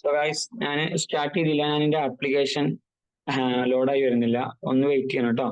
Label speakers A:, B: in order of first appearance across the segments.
A: So guys ഞാൻ start ചെയ്തില്ല. ഞാൻ എൻ്റെ ആപ്ലിക്കേഷൻ ലോഡായി വരുന്നില്ല. ഒന്ന് വെയിറ്റ് ചെയ്യണം കേട്ടോ.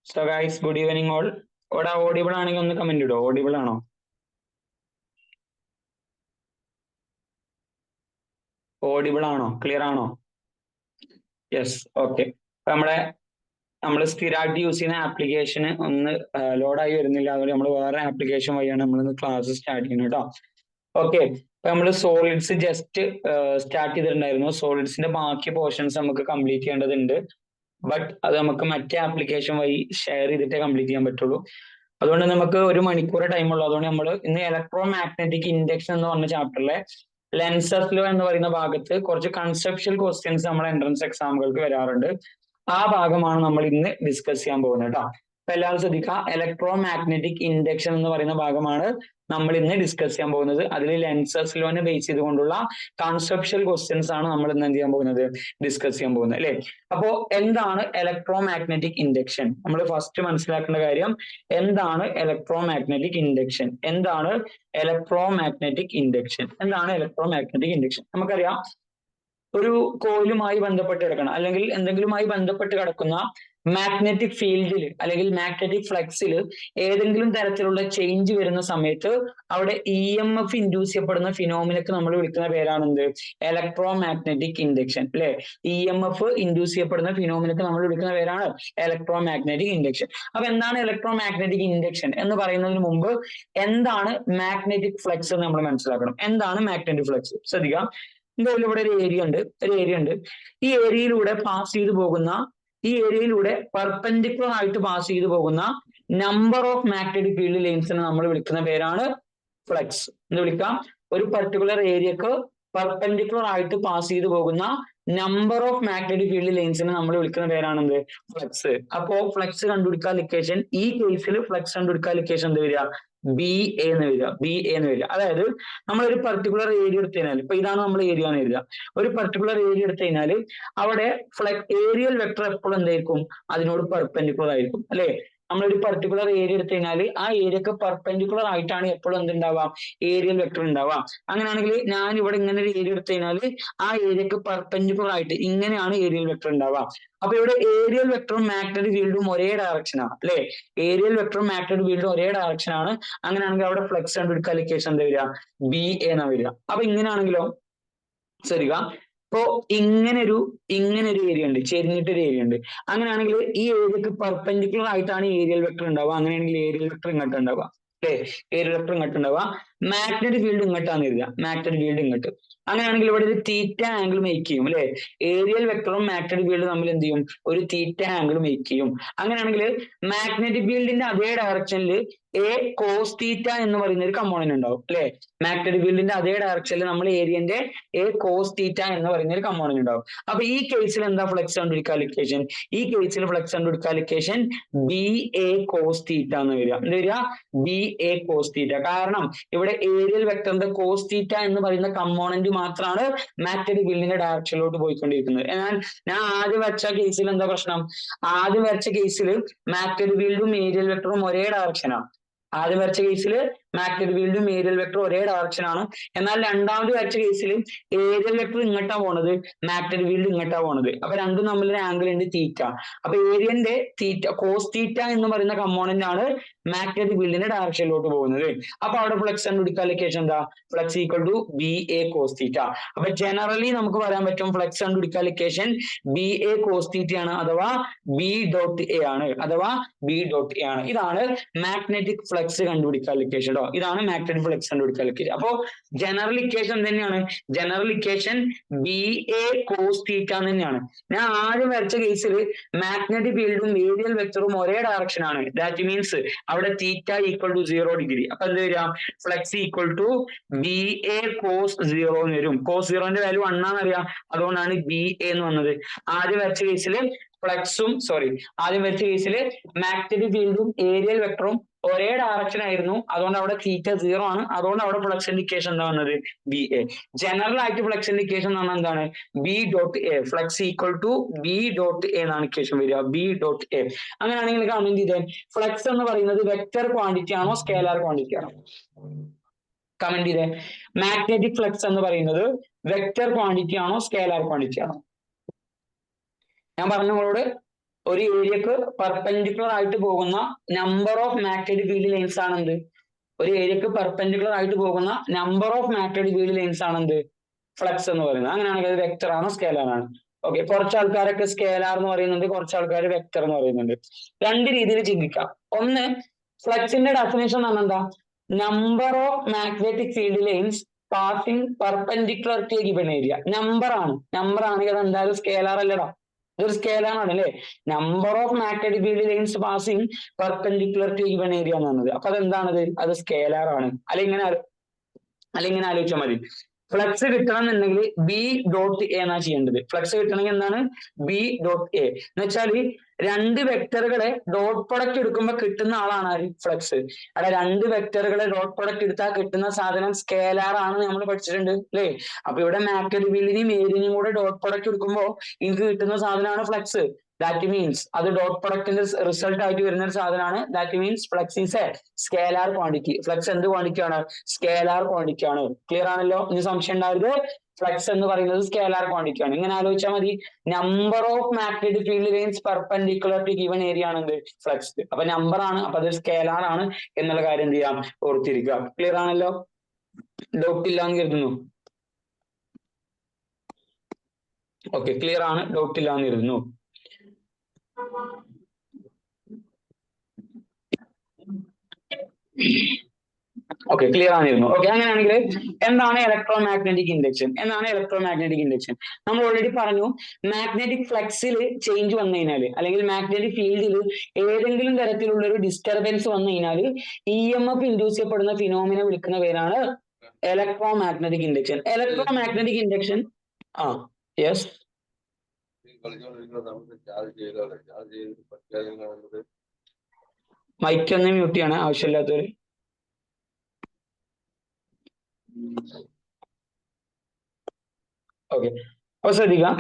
A: So guys good evening all. ഇവിടെ ഓഡിബിൾ ആണെങ്കിൽ ഒന്ന് കമന്റ് ഇടോ. ഓഡിബിൾ ആണോ? ഓഡിബിൾ ആണോ? ക്ലിയർ ആണോ? Yes, okay. നമ്മൾ സ്ഥിരമായിട്ട് യൂസ് ചെയ്യുന്ന ആപ്ലിക്കേഷന് ഒന്ന് ലോഡായി വരുന്നില്ല. അതുകൊണ്ട് നമ്മൾ വേറെ ആപ്ലിക്കേഷൻ വഴിയാണ് നമ്മൾ ക്ലാസ് സ്റ്റാർട്ട് ചെയ്യുന്നത് കേട്ടോ. ഓക്കെ, നമ്മൾ സോളിഡ്സ് ജസ്റ്റ് സ്റ്റാർട്ട് ചെയ്തിട്ടുണ്ടായിരുന്നു. സോളിഡ്സിന്റെ ബാക്കി പോർഷൻസ് നമുക്ക് കംപ്ലീറ്റ് ചെയ്യേണ്ടതുണ്ട്. ബട്ട് അത് നമുക്ക് മറ്റേ ആപ്ലിക്കേഷൻ വഴി ഷെയർ ചെയ്തിട്ടേ കംപ്ലീറ്റ് ചെയ്യാൻ പറ്റുള്ളൂ. അതുകൊണ്ട് നമുക്ക് 1 മണിക്കൂർ ടൈം ഉള്ളൂ. അതുകൊണ്ട് നമ്മൾ ഇന്ന് ഇലക്ട്രോ മാഗ്നറ്റിക് ഇൻഡെക്സ് എന്ന് പറഞ്ഞ ചാപ്റ്ററിലെ ലെൻസസ് ലോ എന്ന് പറയുന്ന ഭാഗത്ത് കുറച്ച് കൺസെപ്ഷ്യൽ ക്വസ്റ്റ്യൻസ് നമ്മുടെ എൻട്രൻസ് എക്സാമുകൾക്ക് വരാറുണ്ട്. ആ ഭാഗമാണ് നമ്മൾ ഇന്ന് ഡിസ്കസ് ചെയ്യാൻ പോകുന്നത് കേട്ടോ. അപ്പൊ എല്ലാവരും ശ്രദ്ധിക്കുക, ഇലക്ട്രോ മാഗ്നറ്റിക് ഇൻഡക്ഷൻ എന്ന് പറയുന്ന ഭാഗമാണ് നമ്മൾ ഇന്ന് ഡിസ്കസ് ചെയ്യാൻ പോകുന്നത്. അതിൽ ലെൻസസ് ലോനെ ബേസ് ചെയ്തുകൊണ്ടുള്ള കൺസെപ്ഷ്യൽ ക്വസ്റ്റ്യൻസ് ആണ് നമ്മൾ ഇന്ന് എന്ത് ചെയ്യാൻ പോകുന്നത്, ഡിസ്കസ് ചെയ്യാൻ പോകുന്നത് അല്ലെ. അപ്പോ എന്താണ് ഇലക്ട്രോ മാഗ്നറ്റിക് ഇൻഡക്ഷൻ? നമ്മൾ ഫസ്റ്റ് മനസ്സിലാക്കേണ്ട കാര്യം, എന്താണ് ഇലക്ട്രോ മാഗ്നറ്റിക് ഇൻഡക്ഷൻ? എന്താണ് ഇലക്ട്രോ മാഗ്നറ്റിക് ഇൻഡക്ഷൻ? എന്താണ് ഇലക്ട്രോ മാഗ്നറ്റിക് ഇൻഡക്ഷൻ? നമുക്കറിയാം, ഒരു കോയിലുമായി ബന്ധപ്പെട്ട് കിടക്കണം അല്ലെങ്കിൽ എന്തെങ്കിലുമായി ബന്ധപ്പെട്ട് കിടക്കുന്ന മാഗ്നറ്റിക് ഫീൽഡിൽ അല്ലെങ്കിൽ മാഗ്നറ്റിക് ഫ്ലക്സിൽ ഏതെങ്കിലും തരത്തിലുള്ള ചേഞ്ച് വരുന്ന സമയത്ത് അവിടെ EMF ഇൻഡ്യൂസ് ചെയ്യപ്പെടുന്ന ഫിനോമിനക്ക് നമ്മൾ വിളിക്കുന്ന പേരാണ് എന്ത്? ഇലക്ട്രോ മാഗ്നറ്റിക് ഇൻഡക്ഷൻ അല്ലെ. EMF ഇൻഡ്യൂസ് ചെയ്യപ്പെടുന്ന ഫിനോമിനക്ക് നമ്മൾ വിളിക്കുന്ന പേരാണ് ഇലക്ട്രോ മാഗ്നറ്റിക് ഇൻഡക്ഷൻ. അപ്പൊ എന്താണ് ഇലക്ട്രോ മാഗ്നറ്റിക് ഇൻഡക്ഷൻ എന്ന് പറയുന്നതിന് മുമ്പ് എന്താണ് മാഗ്നറ്റിക് ഫ്ലക്സ് എന്ന് നമ്മൾ മനസ്സിലാക്കണം. എന്താണ് മാഗ്നറ്റിക് ഫ്ലക്സ്? ശ്രദ്ധിക്കാം, എന്തായാലും ഇവിടെ ഒരു ഏരിയ ഉണ്ട്. ഈ ഏരിയയിലൂടെ പെർപെൻഡിക്കുലർ ആയിട്ട് പാസ് ചെയ്തു പോകുന്ന നമ്പർ ഓഫ് മാഗ്നറ്റിക് ഫീൽഡ് ലൈൻസിനെ നമ്മൾ വിളിക്കുന്ന പേരാണ് ഫ്ലക്സ്. എന്ന് വിളിക്കാം, ഒരു പർട്ടിക്കുലർ ഏരിയക്ക് പെർപെൻഡിക്കുലർ ആയിട്ട് പാസ് ചെയ്തു പോകുന്ന നമ്പർ ഓഫ് മാഗ്നറ്റിക് ഫീൽഡ് ലൈൻസിനെ നമ്മൾ വിളിക്കുന്ന പേരാണ് എന്ത്? ഫ്ലക്സ്. അപ്പോ ഫ്ലക്സ് കണ്ടുപിടിക്കാൻ ഇക്വേഷൻ, ഈ കേസിൽ ഫ്ലക്സ് കണ്ടുപിടിക്കാൻ ഇക്വേഷൻ എന്ത് വരിക? BA എന്ന് വരിക. അതായത് നമ്മൾ ഒരു പർട്ടിക്കുലർ ഏരിയ എടുത്തു കഴിഞ്ഞാൽ, ഇപ്പൊ ഇതാണ് നമ്മൾ ഏരിയ എന്ന് എഴുതുക. ഒരു പർട്ടിക്കുലർ ഏരിയ എടുത്തു കഴിഞ്ഞാൽ അവിടെ ഏരിയൽ വെക്ടർ എപ്പോഴും എന്തായിരിക്കും? അതിനോട് പെർപെൻഡിക്കുലർ ആയിരിക്കും അല്ലെ. നമ്മളൊരു പർട്ടിക്കുലർ ഏരിയ എടുത്തു കഴിഞ്ഞാൽ ആ ഏരിയക്ക് പെർപെൻഡിക്കുലർ ആയിട്ടാണ് എപ്പോഴും എന്തുണ്ടാവാം? ഏരിയൽ വെക്ടർ ഉണ്ടാവാം. അങ്ങനെയാണെങ്കിൽ ഞാൻ ഇവിടെ ഇങ്ങനെ ഒരു ഏരിയ എടുത്തു കഴിഞ്ഞാൽ ആ ഏരിയക്ക് പെർപെൻഡിക്കുലർ ആയിട്ട് ഇങ്ങനെയാണ് ഏരിയൽ വെക്ടർ ഉണ്ടാവാം. അപ്പൊ ഇവിടെ ഏരിയൽ വെക്ടറും മാഗ്നറ്റിക് ഫീൽഡും ഒരേ ഡയറക്ഷനാണ് അല്ലെ. ഏരിയൽ വെക്ടറും മാഗ്നറ്റിക് ഫീൽഡും ഒരേ ഡയറക്ഷനാണ്. അങ്ങനെയാണെങ്കിൽ അവിടെ ഫ്ലക്സ് കണ്ടുപിടിക്കാൻ ഇക്വേഷൻ എന്താ വരിക? BA എന്നാ വരിക. അപ്പൊ ഇങ്ങനെയാണെങ്കിലോ, ശരിക, ഇപ്പോ ഇങ്ങനെ ഒരു ഏരിയ ഉണ്ട്, ചെരിഞ്ഞിട്ടൊരു ഏരിയ ഉണ്ട്. അങ്ങനെയാണെങ്കിൽ ഈ ഏരിയക്ക് പെർപെൻഡിക്കുലർ ആയിട്ടാണ് ഏരിയൽ വെക്ടർ ഉണ്ടാവുക. അങ്ങനെയാണെങ്കിൽ ഏരിയൽ വെക്ടർ ഇങ്ങോട്ട് ഉണ്ടാവുക അല്ലെ. ഏരിയൽ വെക്ടർ ഇങ്ങോട്ട് ഉണ്ടാവുക. മാഗ്നറ്റിക് ഫീൽഡ് ഇങ്ങോട്ടാന്ന് എഴുതുക, മാഗ്നറ്റിക് ഫീൽഡ് ഇങ്ങോട്ട്. അങ്ങനെയാണെങ്കിൽ ഇവിടെ ഒരു തീറ്റ ആംഗിൾ മേക്ക് ചെയ്യും അല്ലെ, ഏരിയൽ വെക്ടറും മാഗ്നറ്റിക് ഫീൽഡും തമ്മിൽ എന്ത് ചെയ്യും, ഒരു തീറ്റ ആംഗിൾ മേക്ക് ചെയ്യും. അങ്ങനെയാണെങ്കിൽ മാഗ്നറ്റിക് ഫീൽഡിന്റെ അതേ ഡയറക്ഷനിൽ എ കോസ് തീറ്റ എന്ന് പറയുന്ന ഒരു കമ്പോണന്റ് ഉണ്ടാവും അല്ലെ. മാഗ്നറ്റിക് ഫീൽഡിന്റെ അതേ ഡയറക്ഷനിൽ നമ്മൾ ഏരിയന്റെ എ കോസ് തീറ്റ എന്ന് പറയുന്ന ഒരു കമ്പോണന്റ് ഉണ്ടാവും. അപ്പൊ ഈ കേസിൽ എന്താ ഫ്ലക്സ് കണ്ടുപിടിക്കാൻ ഇക്വേഷൻ, ഈ കേസിൽ ഫ്ലക്സ് കണ്ടുപിടിക്കാൻ equation B A cos theta എന്ന് വരിക. എന്താ വരിക, ബി എ കോസ് തീറ്റ. കാരണം ഇവിടെ ഏരിയൽ വെക്ടറിന്റെ കോസ് തീറ്റ എന്ന് പറയുന്ന കമ്പോണന്റ് മാത്രമാണ് മാഗ്നറ്റിക് ഫീൽഡിന്റെ ഡയറക്ഷനിലോട്ട് പോയിക്കൊണ്ടിരിക്കുന്നത്. എന്നാൽ ഞാൻ ആദ്യം വരച്ച കേസിൽ എന്താ പ്രശ്നം, ആദ്യം വരച്ച കേസിൽ മാഗ്നറ്റിക് ഫീൽഡും ഏരിയൽ വെക്ടറും ഒരേ ഡയറക്ഷനാണ്. ആദ്യം വരച്ച കേസിൽ മാഗ്നറ്റിക് ഫീൽഡും ഏരിയൽ വെക്ടറും ഒരേ ഡയറക്ഷൻ ആണ്. എന്നാൽ രണ്ടാമത് വരച്ച കേസിൽ ഏരിയൽ വെക്ടർ ഇങ്ങോട്ടാ പോണത്, മാഗ്നറ്റിക് ഫീൽഡ് ഇങ്ങോട്ടാ പോണത്. അപ്പൊ രണ്ടും തമ്മിലൊരു ആംഗിൾ ഉണ്ട് തീറ്റ. അപ്പൊ ഏരിയന്റെ തീറ്റ കോസ് തീറ്റ എന്ന് പറയുന്ന കമ്പോണന്റ് ആണ് മാഗ്നറ്റിക് ഫീൽഡിന്റെ ഡയറക്ഷനിലോട്ട് പോകുന്നത്. അപ്പൊ അവിടെ ഫ്ലക്സ് കണ്ടുപിടിക്കാൻ ഇക്വേഷൻ എന്താ, flux equal to B A cos theta. അപ്പൊ ജനറലി നമുക്ക് പറയാൻ പറ്റും ഫ്ലക്സ് കണ്ടുപിടിക്കാൻ equation B A cos theta ആണ്, അഥവാ ബി ഡോട്ട് എ ആണ്, അഥവാ ബി ഡോട്ട് എ ആണ്. ഇതാണ് മാഗ്നറ്റിക് ഫ്ലക്സ് കണ്ടുപിടിക്കാൻ ഇക്വേഷൻ കേട്ടോ. ഇതാണ് മാഗ്നറ്റിക് ഫ്ലക്സ് കണ്ടുപിടിക്കാൻ ഇക്വേഷൻ. അപ്പോ ജനറൽ ഇക്വേഷൻ തന്നെയാണ്, general equation B A cos theta തന്നെയാണ്. ഞാൻ ആദ്യം വരച്ച കേസിൽ മാഗ്നറ്റിക് ഫീൽഡും ഏരിയൽ വെക്ടറും ഒരേ ഡയറക്ഷൻ ആണ്. ദാറ്റ് മീൻസ് അവിടെ തീറ്റ ഈക്വൽ ടു 0 ഡിഗ്രി. അപ്പൊ എന്ത് വരിക, flux equal to B A cos 0 എന്ന് വരും. കോസ് 0ന്റെ വാല്യൂ 1 ആണെന്നറിയാം, അതുകൊണ്ടാണ് ബി എ എന്ന് വന്നത്. ആദ്യം വരച്ച കേസിൽ ഫ്ലക്സും ആദ്യം വരച്ച കേസിൽ മാഗ്നറ്റിക് ഫീൽഡും ഏരിയൽ വെക്ടറും ഒരേ ഡയറക്ഷൻ ആയിരുന്നു, അതുകൊണ്ട് അവിടെ തീറ്റ 0 ആണ്. അതുകൊണ്ട് അവിടെ ഫ്ലക്സ് ഇൻഡിക്കേഷൻ എന്താ വന്നത്, ബി എ. ജനറൽ ആയിട്ട് ഫ്ലക്സ് ഇൻഡിക്കേഷൻ എന്ന് പറഞ്ഞാൽ എന്താണ്, B dot A. Flux equal to B dot A എന്നാണ് ഇക്വേഷൻ വരിക, ബി ഡോട്ട് എ. അങ്ങനെയാണെങ്കിൽ കമന്റ് ചെയ്തേ, ഫ്ലക്സ് എന്ന് പറയുന്നത് വെക്ടർ ക്വാണ്ടിറ്റി ആണോ സ്കേലാർ ക്വാണ്ടിറ്റി ആണോ? കമന്റ് ചെയ്തേ, മാഗ്നറ്റിക് ഫ്ലക്സ് എന്ന് പറയുന്നത് വെക്ടർ ക്വാണ്ടിറ്റി ആണോ സ്കേലാർ ക്വാണ്ടിറ്റി ആണോ? ഞാൻ പറഞ്ഞ നിങ്ങളോട് ഒരു ഏരിയക്ക് പെർപെൻഡിക്കുലർ ആയിട്ട് പോകുന്ന number of magnetic field lines ആണ് എന്ത്, ഒരു ഏരിയക്ക് പെർപെൻഡിക്കുലർ ആയിട്ട് പോകുന്ന number of magnetic field lines ആണ് എന്ത്, ഫ്ലക്സ് എന്ന് പറയുന്നത്. അങ്ങനെയാണെങ്കിൽ അത് വെക്ടർ ആണോ സ്കേലാർ ആണ്? ഓക്കെ, കുറച്ച് ആൾക്കാരൊക്കെ സ്കേലാർ എന്ന് പറയുന്നുണ്ട്, കുറച്ച് ആൾക്കാർ വെക്ടർ എന്ന് പറയുന്നുണ്ട്. രണ്ട് രീതിയിൽ ചിന്തിക്കാം. ഒന്ന്, ഫ്ലക്സിന്റെ ഡെഫിനേഷൻ എന്ന് പറഞ്ഞാൽ എന്താ, number of magnetic field lines passing perpendicular to given area. Number ആണ്, നമ്പർ ആണെങ്കിൽ അത് എന്തായാലും സ്കേലാർ അല്ലടാ, ഇതൊരു സ്കേലാർ ആണ് അല്ലെ. Number of magnetic field lines passing perpendicular to given area എന്നാണത്. അപ്പൊ അത് എന്താണത്, അത് സ്കേലാർ ആണ്. ഇങ്ങനെ ആലോചിച്ചാൽ മതി. ഫ്ലക്സ് കിട്ടണം എന്നുണ്ടെങ്കിൽ ബി ഡോട്ട് എ എന്നാ ചെയ്യേണ്ടത്. ഫ്ലക്സ് കിട്ടണമെങ്കിൽ എന്താണ്, ബി ഡോട്ട് എ എന്ന് വെച്ചാല് രണ്ട് വെക്ടറുകളെ ഡോട്ട് പ്രൊഡക്റ്റ് എടുക്കുമ്പോൾ കിട്ടുന്ന ആളാണ് ആര്, ഫ്ലക്സ്. അവിടെ രണ്ട് വെക്ടറുകളെ ഡോട്ട് പ്രൊഡക്റ്റ് എടുത്താൽ കിട്ടുന്ന സാധനം സ്കേലാർ ആണെന്ന് നമ്മൾ പഠിച്ചിട്ടുണ്ട് അല്ലേ. അപ്പൊ ഇവിടെ മാഗ്നറ്റിക് ഫീൽഡിനെയും ഏരിയനെയും കൂടെ ഡോട്ട് പ്രൊഡക്റ്റ് എടുക്കുമ്പോൾ എനിക്ക് കിട്ടുന്ന സാധനമാണ് ഫ്ലക്സ്. ദാറ്റ് മീൻസ് അത് ഡോട്ട് പ്രൊഡക്റ്റിന്റെ റിസൾട്ട് ആയിട്ട് വരുന്ന ഒരു സാധനമാണ്. That means flux is A scalar quantity. Flux എന്ത് ക്വാണ്ടിറ്റി ആണ്, സ്കേലാർ ക്വാണ്ടിറ്റി ആണ്. ക്ലിയർ ആണല്ലോ, ഇനി സംശയം ഉണ്ടാവരുത്. ഫ്ലക്സ് എന്ന് പറയുന്നത് സ്കേലാർ ക്വാണ്ടിറ്റി ആണ്. ഇങ്ങനെ ആലോചിച്ചാൽ മതി. Number of magnetic field lines perpendicular to given area ആണ് എന്ത്, ഫ്ലക്സ്. അപ്പൊ നമ്പർ ആണ്, അപ്പൊ അത് സ്കേലാർ ആണ് എന്നുള്ള കാര്യം എന്ത് ചെയ്യാം, ഓർത്തിരിക്കുക. ക്ലിയർ ആണല്ലോ, ഡൗട്ട് ഇല്ല എന്ന് കരുതുന്നു. ഓക്കെ, ക്ലിയർ ആണ്, ഡൗട്ട് ഇല്ല എന്ന് കരുതുന്നു. ഓക്കെ, ക്ലിയർ ആയിരുന്നു. ഓക്കെ, അങ്ങനെയാണെങ്കിൽ എന്താണ് ഇലക്ട്രോ മാഗ്നറ്റിക് ഇൻഡക്ഷൻ, എന്താണ് ഇലക്ട്രോ മാഗ്നറ്റിക് ഇൻഡക്ഷൻ? നമ്മൾ ഓൾറെഡി പറഞ്ഞു, മാഗ്നറ്റിക് ഫ്ലക്സിൽ ചേഞ്ച് വന്നു കഴിഞ്ഞാൽ, അല്ലെങ്കിൽ മാഗ്നറ്റിക് ഫീൽഡിൽ ഏതെങ്കിലും തരത്തിലുള്ള ഒരു ഡിസ്റ്റർബൻസ് വന്നു കഴിഞ്ഞാൽ EMF ഇൻഡ്യൂസ് ചെയ്യപ്പെടുന്ന ഫിനോമിന വിളിക്കുന്ന പേരാണ് electromagnetic induction. Electromagnetic induction yes, mic ഒന്ന് മ്യൂട്ട് ചെയ്യണം ആവശ്യമില്ലാത്തവര്. ഓക്കെ, അപ്പൊ ശ്രദ്ധിക്കാം.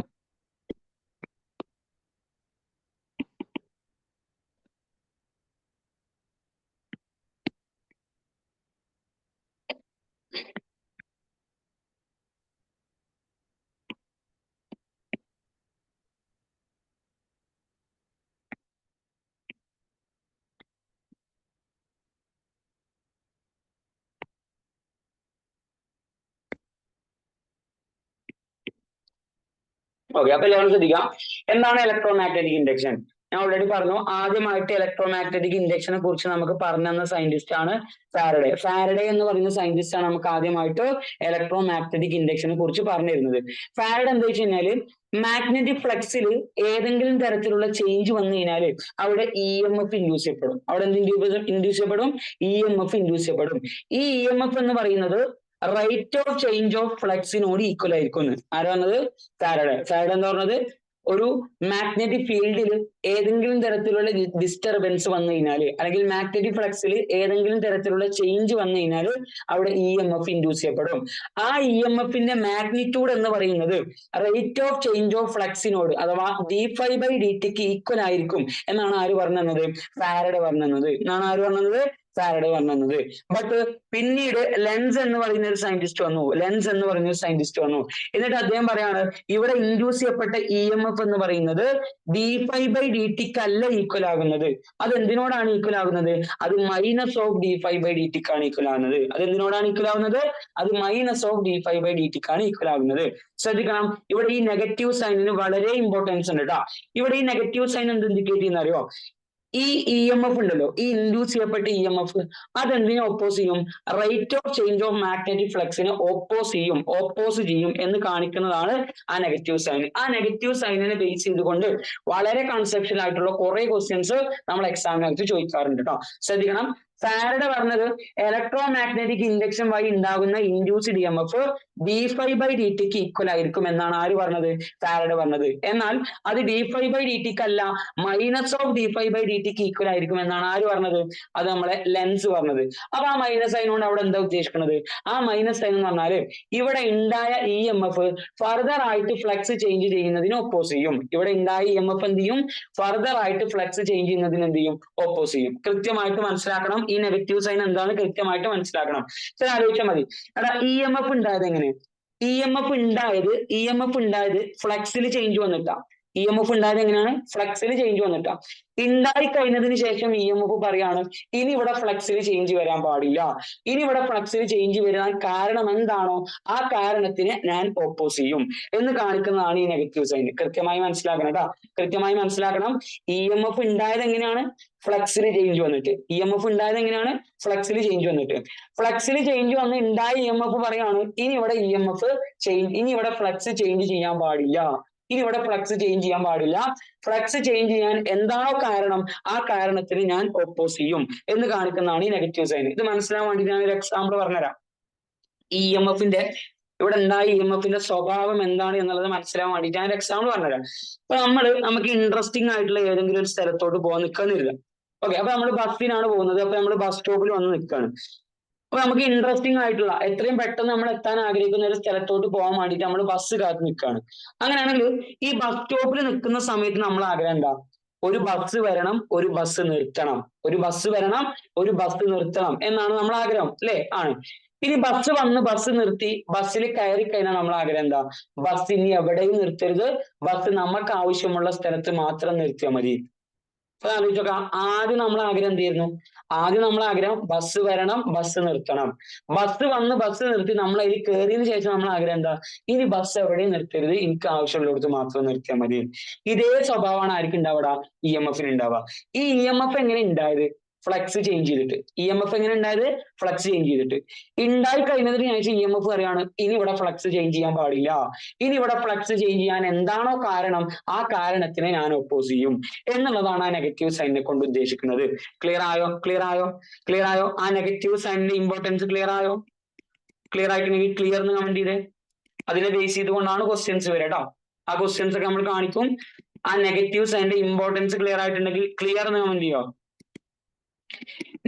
A: ഓക്കെ, അപ്പൊ എല്ലാവരും ശ്രദ്ധിക്കാം. എന്താണ് ഇലക്ട്രോ മാഗ്നറ്റിക് ഇൻഡക്ഷൻ? ഞാൻ ഓൾറെഡി പറഞ്ഞു, ആദ്യമായിട്ട് ഇലക്ട്രോമാഗ്നറ്റിക് ഇൻഡക്ഷനെ കുറിച്ച് നമുക്ക് പറഞ്ഞു തന്ന സയന്റിസ്റ്റ് ആണ് ഫാരഡെ. ഫാരഡെ എന്ന് പറയുന്ന സയന്റിസ്റ്റ് ആണ് നമുക്ക് ആദ്യമായിട്ട് ഇലക്ട്രോമാഗ്നറ്റിക് ഇൻഡക്ഷനെ കുറിച്ച് പറഞ്ഞു തരുന്നത്. ഫാരഡെ എന്താ വെച്ച് കഴിഞ്ഞാല് മാഗ്നറ്റിക് ഫ്ലക്സിൽ ഏതെങ്കിലും തരത്തിലുള്ള ചേഞ്ച് വന്നു കഴിഞ്ഞാൽ അവിടെ EMF ഇൻഡ്യൂസ് ചെയ്യപ്പെടും. അവിടെ എന്ത് ഇൻഡ്യൂസ് ചെയ്യപ്പെടും? EMF ഇൻഡ്യൂസ് ചെയ്യപ്പെടും. ഈ EMF എന്ന് പറയുന്നത് റേറ്റ് ഓഫ് ചേഞ്ച് ഓഫ് ഫ്ലക്സിനോട് ഈക്വൽ ആയിരിക്കും. ആരാ പറഞ്ഞത്? ഫാരഡെ. ഫാരഡെ എന്ന് പറഞ്ഞത് ഒരു മാഗ്നറ്റിക് ഫീൽഡിൽ ഏതെങ്കിലും തരത്തിലുള്ള ഡിസ്റ്റർബൻസ് വന്നു കഴിഞ്ഞാൽ അല്ലെങ്കിൽ മാഗ്നറ്റിക് ഫ്ലക്സിൽ ഏതെങ്കിലും തരത്തിലുള്ള ചേഞ്ച് വന്നു കഴിഞ്ഞാൽ അവിടെ EMF ഇൻഡ്യൂസ് ചെയ്യപ്പെടും. ആ EMFന്റെ മാഗ്നിറ്റ്യൂഡ് എന്ന് പറയുന്നത് റേറ്റ് ഓഫ് ചേഞ്ച് ഓഫ് ഫ്ലക്സിനോട് അഥവാ dϕ/dt ഈക്വൽ ആയിരിക്കും എന്നാണ് ആര് പറഞ്ഞു തന്നത്? ഫാരഡെ പറഞ്ഞു തന്നത്. എന്നാണ് ആര് പറഞ്ഞത്? ഫാരഡെ പറഞ്ഞു. ബട്ട് പിന്നീട് ലെൻസ് എന്ന് പറയുന്ന ഒരു സയന്റിസ്റ്റ് വന്നു. എന്നിട്ട് അദ്ദേഹം പറയാണ് ഇവിടെ ഇൻഡ്യൂസ് ചെയ്യപ്പെട്ട EMF എന്ന് പറയുന്നത് dϕ/dt അല്ല ഈക്വൽ ആകുന്നത്. അത് എന്തിനോടാണ് ഈക്വൽ ആകുന്നത്? അത് മൈനസ് ഓഫ് dϕ/dt ആണ് ഈക്വൽ ആകുന്നത്. അത് എന്തിനോടാണ് ഈക്വൽ ആകുന്നത്? അത് മൈനസ് ഓഫ് dϕ/dt ആണ് ഈക്വൽ ആകുന്നത്. ശ്രദ്ധിക്കണം, ഇവിടെ ഈ നെഗറ്റീവ് സൈനിന് വളരെ ഇമ്പോർട്ടൻസ് ഉണ്ട് കേട്ടോ. ഇവിടെ ഈ നെഗറ്റീവ് സൈൻ എന്ത് ഇൻഡിക്കേറ്റ് ചെയ്യുന്ന അറിയോ? ഈ EMF ഉണ്ടല്ലോ, ഈ ഇൻഡ്യൂസ് ചെയ്യപ്പെട്ട EMF അതെന്തിനെ ഓപ്പോസ് ചെയ്യും? Rate of change of magnetic ഫ്ലക്സിനെ ഓപ്പോസ് ചെയ്യും എന്ന് കാണിക്കുന്നതാണ് ആ നെഗറ്റീവ് സൈൻ. ആ നെഗറ്റീവ് സൈനിനെ ബേസ് ചെയ്തുകൊണ്ട് വളരെ കൺസെപ്ഷ്യൽ ആയിട്ടുള്ള കുറെ ക്വസ്റ്റ്യൻസ് നമ്മൾ എക്സാമിനകത്ത് ചോദിക്കാറുണ്ട് കേട്ടോ. ശ്രദ്ധിക്കണം, ഫാരഡെ പറഞ്ഞത് ഇലക്ട്രോമാഗ്നറ്റിക് ഇൻഡക്ഷൻ വഴി ഉണ്ടാകുന്ന ഇൻഡ്യൂസ്ഡ് EMF dϕ/dt ഈക്വൽ ആയിരിക്കും എന്നാണ് ആര് പറഞ്ഞത്? ഫാരഡെ പറഞ്ഞത്. എന്നാൽ അത് dϕ/dt അല്ല മൈനസ് ഓഫ് dϕ/dt ഈക്വൽ ആയിരിക്കും എന്നാണ് ആര് പറഞ്ഞത്? അത് നമ്മളെ ലെൻസ് പറഞ്ഞത്. അപ്പൊ ആ മൈനസ് സൈൻ കൊണ്ട് അവിടെ എന്താ ഉദ്ദേശിക്കുന്നത്? ആ മൈനസ് സൈൻ എന്ന് പറഞ്ഞാല് ഇവിടെ ഉണ്ടായ EMF ഫർദർ ആയിട്ട് ഫ്ലക്സ് ചേഞ്ച് ചെയ്യുന്നതിന് ഒപ്പോസ് ചെയ്യും. ഇവിടെ ഉണ്ടായ EMF എന്ത് ചെയ്യും? ഫർദർ ആയിട്ട് ഫ്ലക്സ് ചേഞ്ച് ചെയ്യുന്നതിന് എന്ത് ചെയ്യും? ഒപ്പോസ് ചെയ്യും. കൃത്യമായിട്ട് മനസ്സിലാക്കണം, ഈ നെഗറ്റീവ് സൈൻ എന്താണ് കൃത്യമായിട്ട് മനസ്സിലാക്കണം. ചില ആലോചിച്ചാൽ മതി, എടാ EMF ഉണ്ടായത് എങ്ങനെ? EMF ഉണ്ടായത് ഫ്ലക്സിൽ ചേഞ്ച് വന്നിട്ടാ. EMF ഉണ്ടായത് എങ്ങനെയാണ്? ഫ്ലക്സിൽ ചേഞ്ച് വന്നിട്ടാ. ഉണ്ടായി കഴിഞ്ഞതിന് ശേഷം EMF പറയാണ് ഇനി ഇവിടെ ഫ്ലക്സിൽ ചേഞ്ച് വരാൻ പാടില്ല. ഇനി ഇവിടെ ഫ്ലക്സിൽ ചേഞ്ച് വരാൻ കാരണം എന്താണോ ആ കാരണത്തിന് ഞാൻ ഓപ്പോസ് ചെയ്യും എന്ന് കാണിക്കുന്നതാണ് ഈ നെഗറ്റീവ് സൈൻ. കൃത്യമായി മനസ്സിലാക്കണം കേട്ടോ, കൃത്യമായി മനസ്സിലാക്കണം. EMF ഉണ്ടായത് എങ്ങനെയാണ്? ഫ്ലക്സിൽ ചേഞ്ച് വന്നിട്ട്. EMF ഉണ്ടായത് എങ്ങനെയാണ്? ഫ്ലക്സിൽ ചേഞ്ച് വന്നിട്ട്. ഫ്ലക്സിൽ ചേഞ്ച് വന്ന് ഉണ്ടായ EMF പറയാണ് ഇനി ഇവിടെ ഫ്ലക്സ് ചേഞ്ച് ചെയ്യാൻ പാടില്ല. ഫ്ലക്സ് ചേഞ്ച് ചെയ്യാൻ എന്താണോ കാരണം ആ കാരണത്തിന് ഞാൻ ഓപ്പോസ് ചെയ്യും എന്ന് കാണിക്കുന്നതാണ് ഈ നെഗറ്റീവ് സൈൻ. ഇത് മനസ്സിലാൻ വേണ്ടി ഞാൻ ഒരു എക്സാമ്പിൾ പറഞ്ഞുതരാം. EMFന്റെ ഇവിടെ ഉണ്ടായ EMFന്റെ സ്വഭാവം എന്താണ് എന്നുള്ളത് മനസ്സിലാൻ വേണ്ടിയിട്ട് ഞാൻ ഒരു എക്സാമ്പിൾ പറഞ്ഞുതരാം. അപ്പൊ നമുക്ക് ഇൻട്രസ്റ്റിംഗ് ആയിട്ടുള്ള ഏതെങ്കിലും ഒരു സ്ഥലത്തോട്ട് പോകാൻ നിൽക്കുന്നില്ല. ഓക്കെ, അപ്പൊ നമ്മൾ ബസ്സിനാണ് പോകുന്നത്. അപ്പൊ നമ്മൾ ബസ് സ്റ്റോപ്പിൽ വന്ന് നിൽക്കുകയാണ്. അപ്പൊ നമുക്ക് ഇൻട്രസ്റ്റിംഗ് ആയിട്ടുള്ള എത്രയും പെട്ടെന്ന് നമ്മൾ എത്താൻ ആഗ്രഹിക്കുന്ന ഒരു സ്ഥലത്തോട്ട് പോകാൻ വേണ്ടിയിട്ട് നമ്മൾ ബസ് കാത്ത് നിൽക്കുകയാണ്. അങ്ങനെയാണെങ്കിൽ ഈ ബസ് സ്റ്റോപ്പിൽ നിൽക്കുന്ന സമയത്ത് നമ്മൾ ആഗ്രഹം എന്താ? ഒരു ബസ് വരണം, ഒരു ബസ് നിർത്തണം എന്നാണ് നമ്മൾ ആഗ്രഹം, അല്ലേ? ആണ്. ഇനി ബസ് വന്ന് ബസ് നിർത്തി ബസ്സിൽ കയറി കഴിഞ്ഞാൽ നമ്മൾ ആഗ്രഹം എന്താ? ബസ് ഇനി എവിടെയും നിർത്തരുത്, ബസ് നമുക്ക് ആവശ്യമുള്ള സ്ഥലത്ത് മാത്രം നിർത്തിയാൽ മതി. അപ്പൊ ആലോചിച്ചോക്കാം, ആദ്യം നമ്മൾ ആഗ്രഹം എന്തായിരുന്നു? ആദ്യം നമ്മൾ ആഗ്രഹം ബസ് വരണം, ബസ് നിർത്തണം. ബസ് വന്ന് ബസ് നിർത്തി നമ്മൾ അതിൽ കയറിയതിനു ശേഷം നമ്മൾ ആഗ്രഹം എന്താ? ഇനി ബസ് എവിടെയും നിർത്തരുത്, എനിക്ക് ആവശ്യമുള്ളിടത്ത് മാത്രം നിർത്തിയാൽ മതി. ഇതേ സ്വഭാവമാണ് ആർക്കും ഉണ്ടാവുക? EMFന് ഉണ്ടാവുക. ഈ EMF എങ്ങനെ ഉണ്ടായത്? ഫ്ലക്സ് ചേഞ്ച് ചെയ്തിട്ട്. EMF എങ്ങനെ ഉണ്ടായത്? ഫ്ലക്സ് ചേഞ്ച് ചെയ്തിട്ട്. ഉണ്ടായി കഴിഞ്ഞതിന് ശേഷം EMF പറയാണ് ഇനി ഇവിടെ ഫ്ലക്സ് ചേഞ്ച് ചെയ്യാൻ പാടില്ല. ഇനി ഇവിടെ ഫ്ലക്സ് ചേഞ്ച് ചെയ്യാൻ എന്താണോ കാരണം ആ കാരണത്തിനെ ഞാൻ ഒപ്പോസ് ചെയ്യും എന്നുള്ളതാണ് ആ നെഗറ്റീവ് സൈനിനെ കൊണ്ട് ഉദ്ദേശിക്കുന്നത്. ക്ലിയർ ആയോ? ആ നെഗറ്റീവ് സൈനിന്റെ ഇമ്പോർട്ടൻസ് ക്ലിയർ ആയോ? ക്ലിയർ ആയിട്ടുണ്ടെങ്കിൽ ക്ലിയർ എന്ന് കമന്റ് ചെയ്തേ. അതിനെ ബേസ് ചെയ്തുകൊണ്ടാണ് ക്വസ്റ്റ്യൻസ് വരിക കേട്ടോ. ആ ക്വസ്റ്റ്യൻസ് ഒക്കെ നമ്മൾ കാണിക്കും. ആ നെഗറ്റീവ് സൈനിന്റെ ഇമ്പോർട്ടൻസ് ക്ലിയർ ആയിട്ടുണ്ടെങ്കിൽ ക്ലിയർ എന്ന് കമന്റ് ചെയ്യോ.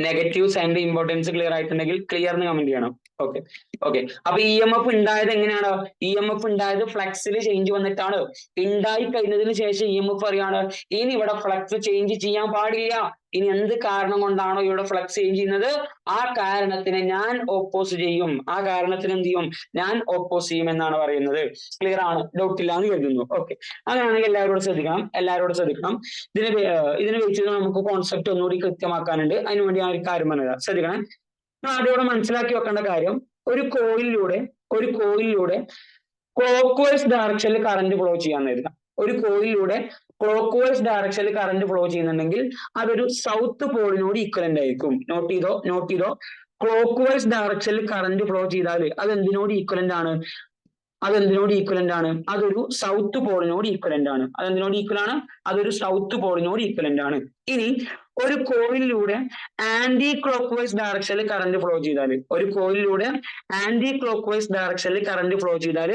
A: നെഗറ്റീവ് സൈനിന്റെ ഇമ്പോർട്ടൻസ് ക്ലിയർ ആയിട്ടുണ്ടെങ്കിൽ ക്ലിയർ എന്ന് കമന്റ് ചെയ്യണം. ഓക്കെ. അപ്പൊ EMF ഉണ്ടായത് എങ്ങനെയാണ്? EMF ഉണ്ടായത് ഫ്ലക്സിൽ ചേഞ്ച് വന്നിട്ടാണ്. ഉണ്ടായി കഴിഞ്ഞതിന് ശേഷം EMF പറയാണ് ഇനി ഇവിടെ ഫ്ലക്സ് ചേഞ്ച് ചെയ്യാൻ പാടില്ല. ഇനി എന്ത് കാരണം കൊണ്ടാണോ ഇവിടെ ഫ്ലക്സ് ചേഞ്ച് ചെയ്യുന്നത് ആ കാരണത്തിനെ ഞാൻ ഓപ്പോസ് ചെയ്യും. ആ കാരണത്തിന് എന്ത് ചെയ്യും? ഞാൻ ഓപ്പോസ് ചെയ്യും എന്നാണ് പറയുന്നത്. ക്ലിയർ ആണ്? ഡൗട്ട് ഇല്ല എന്ന് കരുതുന്നു. ഓക്കെ, അങ്ങനെയാണെങ്കിൽ എല്ലാവരോടും ശ്രദ്ധിക്കണം. ഇതിനെ വെച്ച് നമുക്ക് കോൺസെപ്റ്റ് ഒന്നുകൂടി കൃത്യമാക്കാനുണ്ട്. അതിനുവേണ്ടി ഞാൻ ഒരു കാര്യം പറഞ്ഞുതരാം. ശ്രദ്ധിക്കണം. ആദ്യം മനസ്സിലാക്കി വെക്കേണ്ട കാര്യം, ഒരു കോയിലിലൂടെ ക്ലോക്ക് വൈസ് ഡയറക്ഷനിൽ കറന്റ് ഫ്ലോ ചെയ്യാൻ നേരിടാം. ഒരു കോയിലിലൂടെ ക്ലോക്ക് വൈസ് ഡയറക്ഷനിൽ കറണ്ട് ഫ്ലോ ചെയ്യുന്നുണ്ടെങ്കിൽ അതൊരു സൗത്ത് പോളിനോട് ഈക്വലന്റ് ആയിരിക്കും. നോട്ട് ചെയ്തോ. ക്ലോക്ക് വൈസ് ഡയറക്ഷനിൽ കറണ്ട് ഫ്ലോ ചെയ്താൽ അത് എന്തിനോട് ഈക്വലന്റ് ആണ്? അതൊരു സൗത്ത് പോളിനോട് ഈക്വലന്റ് ആണ്. അതൊരു സൗത്ത് പോളിനോട് ഈക്വലന്റ് ആണ്. ഇനി ഒരു കോയിലിലൂടെ ആന്റി ക്ലോക്ക് വൈസ് ഡയറക്ഷനിൽ കറണ്ട് ഫ്ലോ ചെയ്താൽ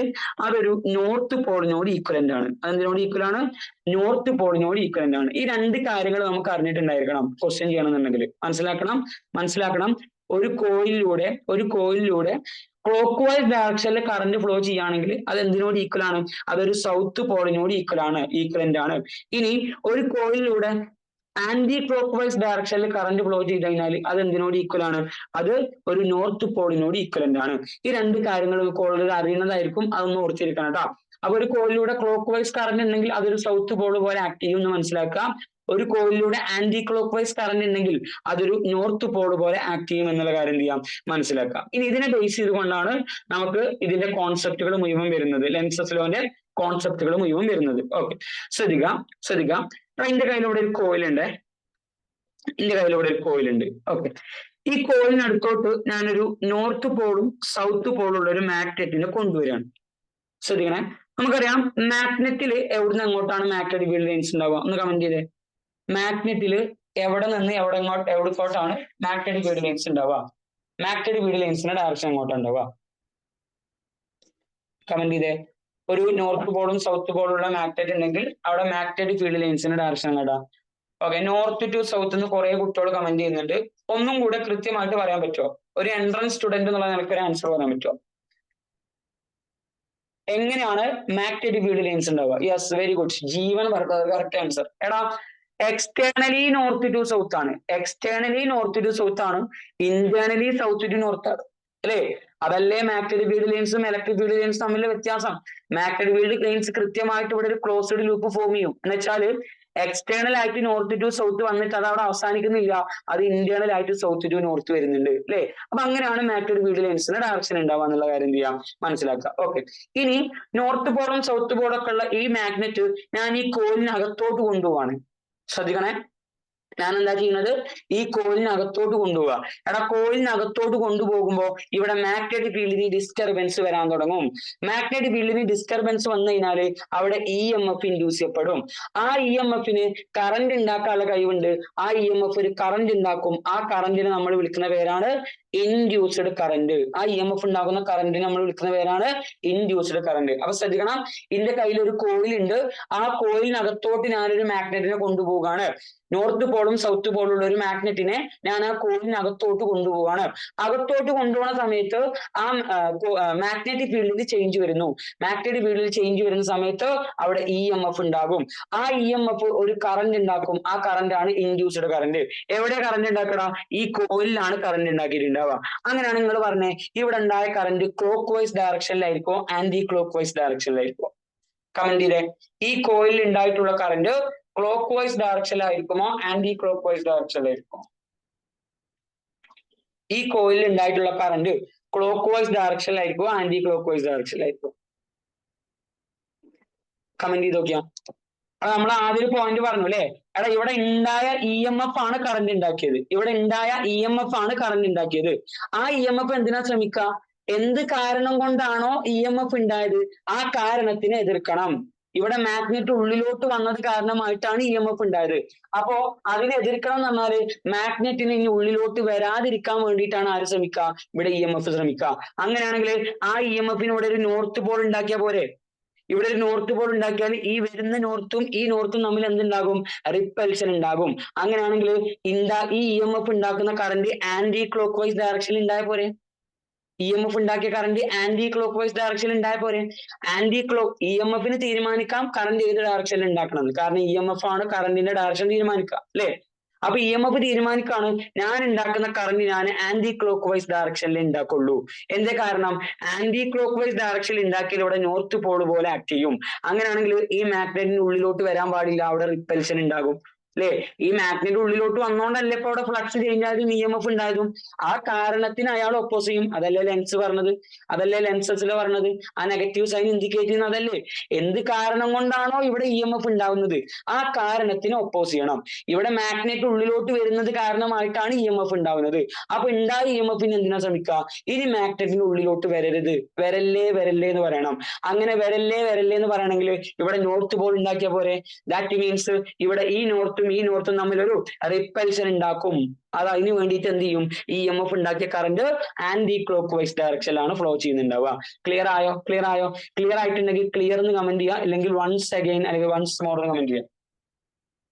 A: അതൊരു നോർത്ത് പോളിനോട് ഈക്വലന്റ് ആണ്. നോർത്ത് പോളിനോട് ഈക്വലന്റ് ആണ്. ഈ രണ്ട് കാര്യങ്ങൾ നമുക്ക് അറിഞ്ഞിട്ടുണ്ടായിരിക്കണം ക്വസ്റ്റ്യൻ ചെയ്യണമെന്നുണ്ടെങ്കിൽ. മനസ്സിലാക്കണം. ഒരു കോയിലിലൂടെ ക്ലോക്ക് വൈസ് ഡയറക്ഷനിൽ കറണ്ട് ഫ്ലോ ചെയ്യുകയാണെങ്കിൽ അത് എന്തിനോട് ഈക്വൽ ആണ്? അതൊരു സൗത്ത് പോളിനോട് ഈക്വലന്റ് ആണ്. ഇനി ഒരു കോയിലിലൂടെ ആന്റി ക്ലോക്ക് വൈസ് ഡയറക്ഷനിൽ കറണ്ട് ഫ്ലോ ചെയ്ത് കഴിഞ്ഞാൽ അത് എന്തിനോട് ഈക്വൽ ആണ്? അത് ഒരു നോർത്ത് പോളിനോട് ഈക്വലന്റ് ആണ്. ഈ രണ്ട് കാര്യങ്ങൾ ഓൾറെഡി അറിയുന്നതായിരിക്കും, അതൊന്ന് ഓർത്തിരിക്കണം കേട്ടോ. അപ്പൊ ഒരു കോയിലിലൂടെ ക്ലോക്ക് വൈസ് കറണ്ട് ഉണ്ടെങ്കിൽ അതൊരു സൗത്ത് പോൾ പോലെ ആക്ട് ചെയ്യും എന്ന് മനസ്സിലാക്കുക. ഒരു കോയിലിലൂടെ ആന്റി ക്ലോക്ക് വൈസ് കറണ്ട് ഉണ്ടെങ്കിൽ അതൊരു നോർത്ത് പോൾ പോലെ ആക്ട് ചെയ്യും എന്നുള്ള കാര്യം എന്ത് ചെയ്യാം? മനസ്സിലാക്കാം. ഇനി ഇതിനെ ബേസ് ചെയ്തുകൊണ്ടാണ് നമുക്ക് ഇതിന്റെ കോൺസെപ്റ്റുകൾ മുഴുവൻ വരുന്നത്, ലെൻസസ് ലോന്റെ കോൺസെപ്റ്റുകൾ മുഴുവൻ വരുന്നത്. ഓക്കെ, ശ്രദ്ധിക്കാം. എന്റെ കയ്യിലൂടെ ഒരു കോയിൽ ഉണ്ട്. ഓക്കെ, ഈ കോയിലിനടുത്തോട്ട് ഞാനൊരു നോർത്ത് പോളും സൗത്ത് പോളും ഉള്ള ഒരു മാഗ്നറ്റിനെ കൊണ്ടുവരികയാണ്. ശ്രദ്ധിക്കണേ, നമുക്കറിയാം മാഗ്നറ്റിൽ എവിടുന്ന് എങ്ങോട്ടാണ് മാഗ്നറ്റിക് ഫീൽഡ് ലൈൻസ് ഉണ്ടാവുക? ഒന്ന് കമന്റ് ചെയ്തേ. മാഗ്നറ്റിൽ എവിടെ നിന്ന് എവിടേക്കോട്ടാണ് മാഗ്നറ്റിക് ഫീൽഡ് ലൈൻസ് ഉണ്ടാവുക? മാഗ്നറ്റിക് ഫീൽഡ് ലൈൻസിന്റെ ഡയറക്ഷൻ എങ്ങോട്ടാണ് ഉണ്ടാവുക? കമന്റ് ചെയ്തേ. ഒരു നോർത്ത് പോളും സൗത്ത് പോളും ഉള്ള മാഗ്നറ്റ് ഉണ്ടെങ്കിൽ അവിടെ മാഗ്നറ്റിക് ഫീൽഡ് ലൈൻസിന്റെ ഡയറക്ഷൻ എങ്ങോട്ടാ? ഓക്കെ, നോർത്ത് ടു സൗത്ത് എന്ന് കുറെ കുട്ടികൾ കമന്റ് ചെയ്യുന്നുണ്ട്. ഒന്നും കൂടെ കൃത്യമായിട്ട് പറയാൻ പറ്റുമോ? ഒരു എൻട്രൻസ് സ്റ്റുഡന്റ് എന്നുള്ള നിനക്ക് ഒരു ആൻസർ പറയാൻ പറ്റുമോ? എങ്ങനെയാണ് മാഗ്നറ്റിക് ഫീൽഡ് ലൈൻസ് ഉണ്ടാവുക? യെസ്, വെരി ഗുഡ്, ജീവൻ കറക്റ്റ് ആൻസർ. എടാ, എക്സ്റ്റേണലി നോർത്ത് ടു സൗത്ത് ആണ്. ഇന്റേണലി സൗത്ത് ടു നോർത്ത് ആണ്, അല്ലേ? അതല്ലേ മാഗ്നറ്റിക് ഫീൽഡ് ലൈൻസും ഇലക്ട്രിക് ഫീൽഡ് ലൈൻസും തമ്മിലുള്ള വ്യത്യാസം. മാഗ്നറ്റിക് ഫീൽഡ് ലൈൻസ് കൃത്യമായിട്ട് ഇവിടെ ഒരു ക്ലോസ്ഡ് ലൂപ്പ് ഫോം ചെയ്യും. എന്ന് വെച്ചാൽ എക്സ്റ്റേണൽ ആയിട്ട് നോർത്ത് ടു സൗത്ത് വന്നിട്ട് അത് അവിടെ അവസാനിക്കുന്നില്ല, അത് ഇന്റേണൽ ആയിട്ട് സൗത്ത് ടു നോർത്ത് വരുന്നുണ്ട്, അല്ലേ? അപ്പൊ അങ്ങനെയാണ് മാഗ്നറ്റിക് ഫീൽഡ് ലൈൻസിന്റെ ഡയറക്ഷൻ ഉണ്ടാവുക എന്നുള്ള കാര്യം എന്ത് ചെയ്യാം? മനസ്സിലാക്കുക. ഓക്കെ, ഇനി നോർത്ത് പോളും സൗത്ത് പോളും ഒക്കെ ഉള്ള ഈ മാഗ്നറ്റ് ഞാൻ ഈ കോയിലിനകത്തോട്ട് കൊണ്ടുപോവാണ്. ശ്രദ്ധിക്കണേ, ഞാൻ എന്താ ചെയ്യുന്നത്? ഈ കോയിലിനകത്തോട്ട് കൊണ്ടുപോവുക. എടാ, കോയിലിനകത്തോട്ട് കൊണ്ടുപോകുമ്പോൾ ഇവിടെ മാഗ്നറ്റിക് ഫീൽഡിന് ഡിസ്റ്റർബൻസ് വരാൻ തുടങ്ങും. മാഗ്നറ്റിക് ഫീൽഡിന് ഡിസ്റ്റർബൻസ് വന്നു കഴിഞ്ഞാൽ അവിടെ EMF ഇൻഡ്യൂസ് ചെയ്യപ്പെടും. ആ EMFന് കറണ്ട് ഉണ്ടാക്കാനുള്ള കഴിവുണ്ട്. ആ EMF ഒരു കറണ്ട് ഉണ്ടാക്കും. ആ കറണ്ടിനെ നമ്മൾ വിളിക്കുന്ന പേരാണ് ഇൻഡ്യൂസ്ഡ് കറണ്ട്. ആ EMF ഉണ്ടാക്കുന്ന കറണ്ടിനെ നമ്മൾ വിളിക്കുന്ന പേരാണ് ഇൻഡ്യൂസ്ഡ് കറണ്ട്. അപ്പൊ ശ്രദ്ധിക്കണം, എന്റെ കയ്യിൽ ഒരു കോയിൽ ഉണ്ട്. ആ കോയിലിനകത്തോട്ട് ഞാനൊരു മാഗ്നറ്റിനെ കൊണ്ടുപോവുകയാണ്. നോർത്ത് പോളും സൗത്ത് പോളും ഉള്ള ഒരു മാഗ്നറ്റിനെ ഞാൻ ആ കോയിലിനകത്തോട്ട് കൊണ്ടുപോവാണ്. അകത്തോട്ട് കൊണ്ടുപോകുന്ന സമയത്ത് ആ മാഗ്നറ്റിക് ഫീൽഡിൽ ചേഞ്ച് വരുന്നു. സമയത്ത് അവിടെ EMF ഉണ്ടാകും. ആ EMF ഒരു കറണ്ട് ഉണ്ടാക്കും. ആ കറണ്ട് ആണ് ഇൻഡ്യൂസ്ഡ് കറണ്ട്. എവിടെ കറണ്ട് ഉണ്ടാക്കടാ? ഈ കോയിലിലാണ് കറണ്ട് ഉണ്ടാക്കിയിട്ടുണ്ടാവുക. അങ്ങനെയാണ് നിങ്ങൾ പറഞ്ഞേ, ഇവിടെ ഉണ്ടായ കറണ്ട് ക്ലോക്ക് വൈസ് ഡയറക്ഷനിലായിരിക്കോ ആന്റി ക്ലോക്ക് വൈസ് ഡയറക്ഷനിലായിരിക്കോ? കമന്റ് ചെയ്തേ. ഈ കോയിലിൽ ഉണ്ടായിട്ടുള്ള കറണ്ട് ക്ലോക്ക് വൈസ് ഡയറക്ഷനിലായിരിക്കുമോ ആന്റി ക്ലോക്ക് വൈസ് ഡയറക്ഷനിലായിരിക്കുമോ? ഈ കോയിലിൽ ഉണ്ടായിട്ടുള്ള കറണ്ട് ക്ലോക്ക് വൈസ് ഡയറക്ഷനിലായിരിക്കുമോ ആന്റി ക്ലോക്ക് വൈസ് ഡയറക്ഷനിലായിരിക്കുമോ? കമന്റ് ചെയ്ത് നോക്കിയാ. നമ്മൾ ആദ്യം പോയിന്റ് പറഞ്ഞു അല്ലെ? എടാ, ഇവിടെ ഉണ്ടായ EMF ആണ് കറണ്ട് ഉണ്ടാക്കിയത്. ആ EMF എന്തിനാ ശ്രമിക്കുക? എന്ത് കാരണം കൊണ്ടാണോ EMF ഉണ്ടായത് ആ കാരണത്തിനെ എതിർക്കണം. ഇവിടെ മാഗ്നറ്റ് ഉള്ളിലോട്ട് വന്നത് കാരണമായിട്ടാണ് EMF ഉണ്ടായത്. അപ്പോ അതിനെ എതിർക്കണം എന്ന് പറഞ്ഞാല് മാഗ്നറ്റിന് ഇനി ഉള്ളിലോട്ട് വരാതിരിക്കാൻ വേണ്ടിയിട്ടാണ് ആര് ശ്രമിക്കുക? ഇവിടെ EMF ശ്രമിക്കുക. അങ്ങനെയാണെങ്കിൽ ആ EMFന് ഇവിടെ ഒരു നോർത്ത് പോൾ ഉണ്ടാക്കിയ പോരെ? ഇവിടെ ഒരു നോർത്ത് പോൾ ഉണ്ടാക്കിയാൽ ഈ വരുന്ന നോർത്തും ഈ നോർത്തും തമ്മിൽ എന്തുണ്ടാകും? റിപ്പൽഷൻ ഉണ്ടാകും. അങ്ങനെയാണെങ്കിൽ ഈ EMF ഉണ്ടാക്കുന്ന കറണ്ട് ആന്റി ക്ലോക്ക് വൈസ് ഡയറക്ഷനിൽ ഉണ്ടായ പോരെ? EMF ഉണ്ടാക്കിയ കറണ്ട് ആന്റി ക്ലോക്ക് വൈസ് ഡയറക്ഷനിൽ ഉണ്ടായ പോരെ? EMFന് തീരുമാനിക്കാം കറണ്ട് ഏത് ഡയറക്ഷനിൽ ഉണ്ടാക്കണം, കാരണം EMF ആണ് കറണ്ടിന്റെ ഡയറക്ഷൻ തീരുമാനിക്കുക, അല്ലെ? അപ്പൊ EMF തീരുമാനിക്കാണ് ഞാൻ ഉണ്ടാക്കുന്ന കറണ്ട് ഞാൻ ആന്റി ക്ലോക്ക് വൈസ് ഡയറക്ഷനിൽ ഉണ്ടാക്കുള്ളൂ. എന്തേ കാരണം? ആന്റി ക്ലോക്ക് വൈസ് ഡയറക്ഷനിൽ ഉണ്ടാക്കിയാൽ ഇവിടെ നോർത്ത് പോൾ പോലെ ആക്ട് ചെയ്യും. അങ്ങനെയാണെങ്കിൽ ഈ മാഗ്നറ്റിന് ഉള്ളിലോട്ട് വരാൻ പാടില്ല, അവിടെ റിപ്പൽഷൻ ഉണ്ടാകും. അല്ലെ? ഈ മാഗ്നറ്റ് ഉള്ളിലോട്ട് വന്നോണ്ടല്ലേ ഇപ്പൊ അവിടെ ഫ്ലക്സ് ചേഞ്ച് ആയതും EMF ഉണ്ടായതും. ആ കാരണത്തിന് അയാൾ ഒപ്പോസ് ചെയ്യും. അതല്ലേ ലെൻസ് പറഞ്ഞത്, അതല്ലേ ലെൻസസിൽ പറഞ്ഞത്. ആ നെഗറ്റീവ് സൈൻ ഇൻഡിക്കേറ്റ് ചെയ്യുന്ന അതല്ലേ. എന്ത് കാരണം കൊണ്ടാണോ ഇവിടെ EMF ഉണ്ടാവുന്നത് ആ കാരണത്തിന് ഒപ്പോസ് ചെയ്യണം. ഇവിടെ മാഗ്നറ്റ് ഉള്ളിലോട്ട് വരുന്നത് കാരണമായിട്ടാണ് EMF ഉണ്ടാവുന്നത്. അപ്പൊ ഉണ്ടായ EMFന് എന്തിനാ ശ്രമിക്കുക? ഇനി മാഗ്നറ്റിന്റെ ഉള്ളിലോട്ട് വരരുത്, വരല്ലേ വരല്ലേ എന്ന് പറയണം. അങ്ങനെ വരല്ലേ വരല്ലേ എന്ന് പറയണമെങ്കിൽ ഇവിടെ നോർത്ത് പോൾ ഉണ്ടാക്കിയ പോരെ. ദാറ്റ് മീൻസ് ഇവിടെ ഈ നോർത്തും തമ്മിലൊരു റിപ്പൽഷൻ ഉണ്ടാക്കും. അത് അതിന് വേണ്ടിയിട്ട് എന്ത് ചെയ്യും? ഈ EMF ഉണ്ടാക്കിയ കറന്റ് ആന്റി ക്ലോക്ക് വൈസ് ഡയറക്ഷനിലാണ് ഫ്ലോ ചെയ്യുന്നുണ്ടാവുക. ക്ലിയർ ആയോ? ക്ലിയർ ആയോ? ക്ലിയർ ആയിട്ടുണ്ടെങ്കിൽ ക്ലിയർ എന്ന് കമന്റ് ചെയ്യുക, അല്ലെങ്കിൽ വൺസ് അഗൈൻ അല്ലെങ്കിൽ വൺസ് മോർ എന്ന് കമന്റ് ചെയ്യുക